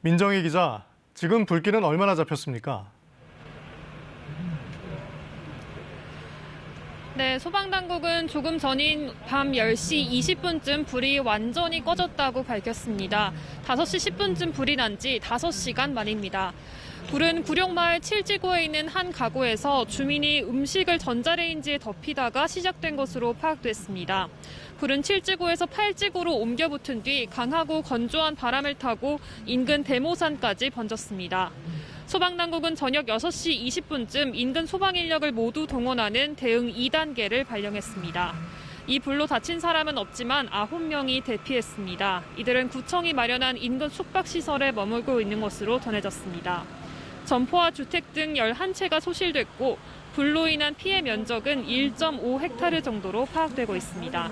민정희 기자, 지금 불길은 얼마나 잡혔습니까? 네, 소방당국은 조금 전인 밤 10시 20분쯤 불이 완전히 꺼졌다고 밝혔습니다. 5시 10분쯤 불이 난 지 5시간 만입니다. 불은 구룡마을 칠지구에 있는 한 가구에서 주민이 음식을 전자레인지에 덮이다가 시작된 것으로 파악됐습니다. 불은 칠지구에서 팔지구로 옮겨 붙은 뒤 강하고 건조한 바람을 타고 인근 대모산까지 번졌습니다. 소방당국은 저녁 6시 20분쯤 인근 소방 인력을 모두 동원하는 대응 2단계를 발령했습니다. 이 불로 다친 사람은 없지만 9명이 대피했습니다. 이들은 구청이 마련한 인근 숙박시설에 머물고 있는 것으로 전해졌습니다. 점포와 주택 등 11채가 소실됐고 불로 인한 피해 면적은 1.5헥타르 정도로 파악되고 있습니다.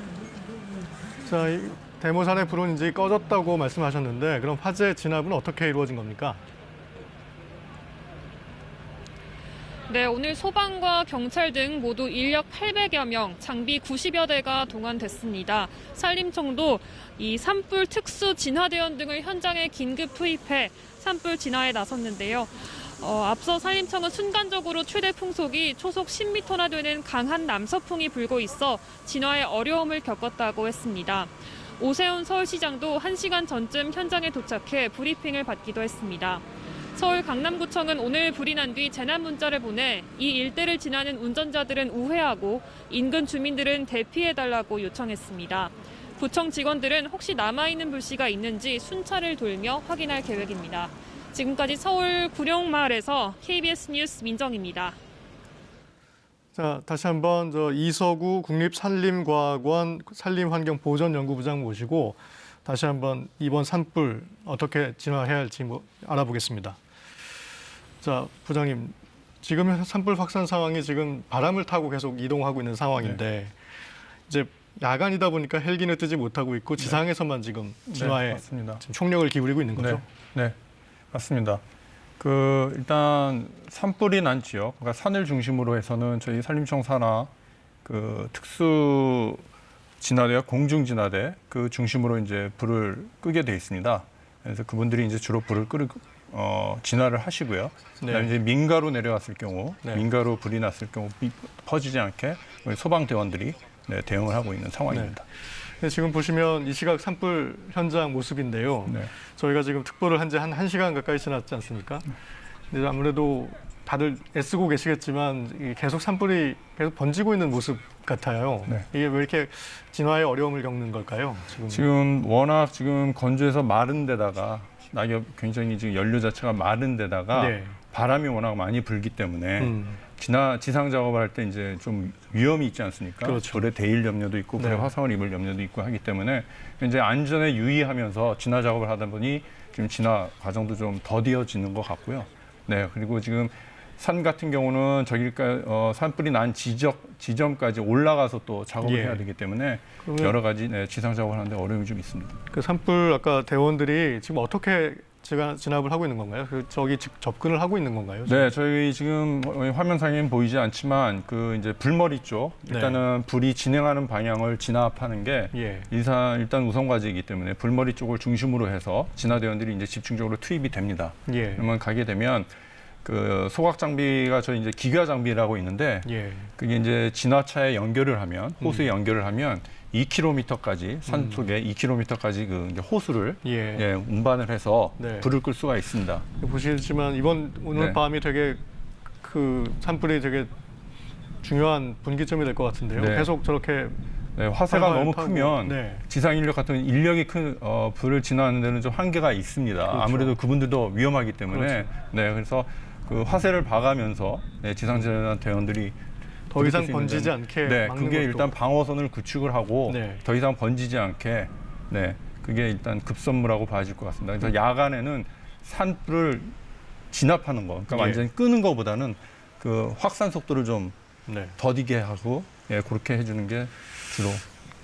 자, 이 대모산의 불은 이제 꺼졌다고 말씀하셨는데 그럼 화재 진압은 어떻게 이루어진 겁니까? 네, 오늘 소방과 경찰 등 모두 인력 800여 명, 장비 90여 대가 동원됐습니다. 산림청도 이 산불 특수 진화대원 등을 현장에 긴급 투입해 산불 진화에 나섰는데요. 앞서 산림청은 순간적으로 최대 풍속이 초속 10m나 되는 강한 남서풍이 불고 있어 진화에 어려움을 겪었다고 했습니다. 오세훈 서울시장도 1시간 전쯤 현장에 도착해 브리핑을 받기도 했습니다. 서울 강남구청은 오늘 불이 난 뒤 재난 문자를 보내 이 일대를 지나는 운전자들은 우회하고 인근 주민들은 대피해달라고 요청했습니다. 구청 직원들은 혹시 남아있는 불씨가 있는지 순찰을 돌며 확인할 계획입니다. 지금까지 서울 구룡마을에서 KBS 뉴스 민정입니다. 자, 다시 한번 이서구 국립산림과학원 산림환경보전연구부장 모시고 다시 한번 이번 산불 어떻게 진화해야 할지 알아보겠습니다. 자, 부장님, 지금 산불 확산 상황이 지금 바람을 타고 계속 이동하고 있는 상황인데 이제 야간이다 보니까 헬기는 뜨지 못하고 있고 지상에서만 지금 진화에 지금 총력을 기울이고 있는 거죠? 네, 맞습니다. 일단 산불이 난 지역, 그러니까 산을 중심으로 해서는 저희 산림청 산하 특수 진화대와 공중 진화대 그 중심으로 이제 불을 끄게 돼 있습니다. 그래서 그분들이 이제 주로 불을 진화를 하시고요. 그다음에 이제 민가로 내려왔을 경우, 민가로 불이 났을 경우 퍼지지 않게 소방대원들이 대응을 하고 있는 상황입니다. 네, 지금 보시면 이 시각 산불 현장 모습인데요. 저희가 지금 특보를 한 지 한 1시간 가까이 지났지 않습니까? 근데 아무래도 다들 애쓰고 계시겠지만 계속 산불이 계속 번지고 있는 모습 같아요. 이게 왜 이렇게 진화에 어려움을 겪는 걸까요? 지금 워낙 지금 건조해서 마른 데다가 낙엽 굉장히 지금 연료 자체가 마른 데다가 바람이 워낙 많이 불기 때문에 지상 작업을 할 때 이제 좀 위험이 있지 않습니까? 불에 데일 염려도 있고 불에 화상을 입을 염려도 있고 하기 때문에 이제 안전에 유의하면서 진화 작업을 하다 보니 지금 진화 과정도 좀 더디어지는 것 같고요. 그리고 지금 산 같은 경우는 산불이 난 지점까지 올라가서 또 작업을 해야 되기 때문에 여러 가지 지상 작업을 하는데 어려움이 좀 있습니다. 그 산불 아까 대원들이 지금 어떻게 진압을 하고 있는 건가요? 저기 접근을 하고 있는 건가요? 지금? 네, 저희 지금 화면상에는 보이지 않지만 이제 불머리 쪽 일단은 불이 진행하는 방향을 진압하는 게 일단 우선 과제이기 때문에 불머리 쪽을 중심으로 해서 진화대원들이 이제 집중적으로 투입이 됩니다. 그러면 가게 되면 소각 장비가 저희 이제 기가 장비라고 있는데 그게 이제 진화차에 연결을 하면 호수에 연결을 하면 2km까지 산 속에 2km까지 이제 호수를 운반을 해서 불을 끌 수가 있습니다. 보시지만 오늘 밤이 되게 산불이 되게 중요한 분기점이 될 것 같은데요. 계속 저렇게 화세가 너무 크면 지상 인력 같은 인력이 큰 불을 진화하는 데는 좀 한계가 있습니다. 아무래도 그분들도 위험하기 때문에 그래서 화세를 봐가면서 지상재난 대원들이 더 이상 번지지 않게 막는 그게 것도. 일단 방어선을 구축을 하고 더 이상 번지지 않게 그게 일단 급선무라고 봐질 것 같습니다. 그래서 야간에는 산불을 진압하는 거, 그러니까 완전히 끄는 것보다는 확산 속도를 좀 더디게 하고 그렇게 해주는 게 주로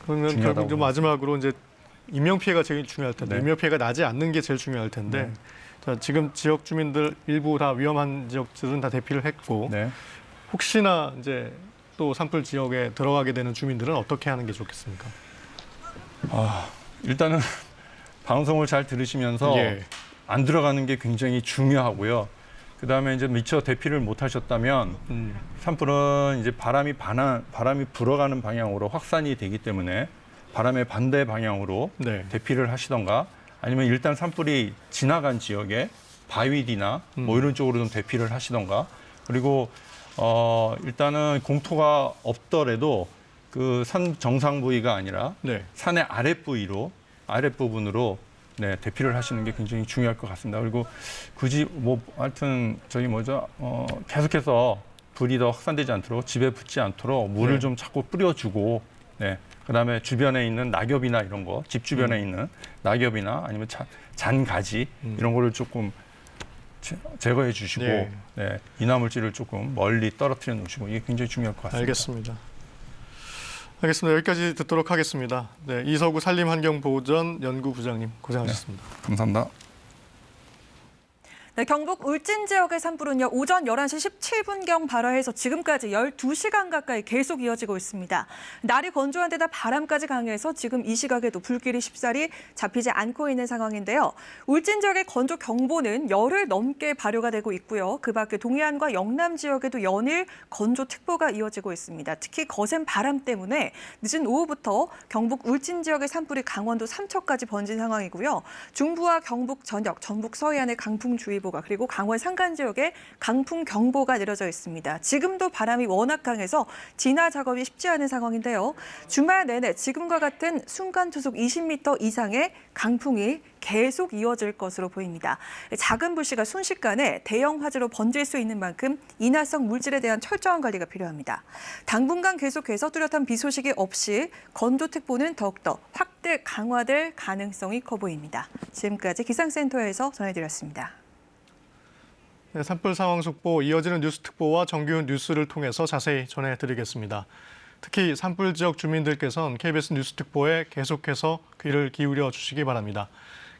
그러면 중요하다고 결국 좀 마지막으로 이제 인명 피해가 제일 중요할 텐데 인명 피해가 나지 않는 게 제일 중요할 텐데 자, 지금 지역 주민들 일부 다 위험한 지역들은 다 대피를 했고 혹시나 이제 또 산불 지역에 들어가게 되는 주민들은 어떻게 하는 게 좋겠습니까? 일단은 방송을 잘 들으시면서 안 들어가는 게 굉장히 중요하고요. 그다음에 이제 미처 대피를 못 하셨다면 산불은 이제 바람이 불어가는 방향으로 확산이 되기 때문에 바람의 반대 방향으로 네. 대피를 하시던가 아니면 일단 산불이 지나간 지역에 바위 뒤나 뭐 이런 쪽으로 좀 대피를 하시던가 그리고 일단은 공토가 없더라도 그 산 정상 부위가 아니라 네. 산의 아랫부분으로 네, 대피를 하시는 게 굉장히 중요할 것 같습니다. 그리고 굳이 뭐 하여튼 계속해서 불이 더 확산되지 않도록 집에 붙지 않도록 물을 네. 좀 자꾸 뿌려주고 네. 그다음에 주변에 있는 낙엽이나 이런 거, 집 주변에 있는 낙엽이나 아니면 잔가지 이런 거를 조금 제거해 주시고 네. 네, 이나물질을 조금 멀리 떨어뜨려 놓으시고 이게 굉장히 중요할 것 같습니다. 알겠습니다. 여기까지 듣도록 하겠습니다. 네, 이서구 산림환경보호전 연구부장님 고생하셨습니다. 네, 감사합니다. 네, 경북 울진 지역의 산불은요, 오전 11시 17분경 발화해서 지금까지 12시간 가까이 계속 이어지고 있습니다. 날이 건조한 데다 바람까지 강해서 지금 이 시각에도 불길이 쉽사리 잡히지 않고 있는 상황인데요. 울진 지역의 건조 경보는 열흘 넘게 발효가 되고 있고요. 그 밖에 동해안과 영남 지역에도 연일 건조 특보가 이어지고 있습니다. 특히 거센 바람 때문에 늦은 오후부터 경북 울진 지역의 산불이 강원도 삼척까지 번진 상황이고요. 중부와 경북 전역, 전북 서해안의 강풍주의 그리고 강원 산간 지역에 강풍 경보가 내려져 있습니다. 지금도 바람이 워낙 강해서 진화 작업이 쉽지 않은 상황인데요. 주말 내내 지금과 같은 순간 초속 20m 이상의 강풍이 계속 이어질 것으로 보입니다. 작은 불씨가 순식간에 대형 화재로 번질 수 있는 만큼 인화성 물질에 대한 철저한 관리가 필요합니다. 당분간 계속해서 뚜렷한 비 소식이 없이 건조특보는 더욱더 확대 강화될 가능성이 커 보입니다. 지금까지 기상센터에서 전해드렸습니다. 네, 산불 상황 속보 이어지는 뉴스 특보와 정규 뉴스를 통해서 자세히 전해드리겠습니다. 특히 산불 지역 주민들께서는 KBS 뉴스 특보에 계속해서 귀를 기울여 주시기 바랍니다.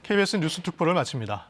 KBS 뉴스 특보를 마칩니다.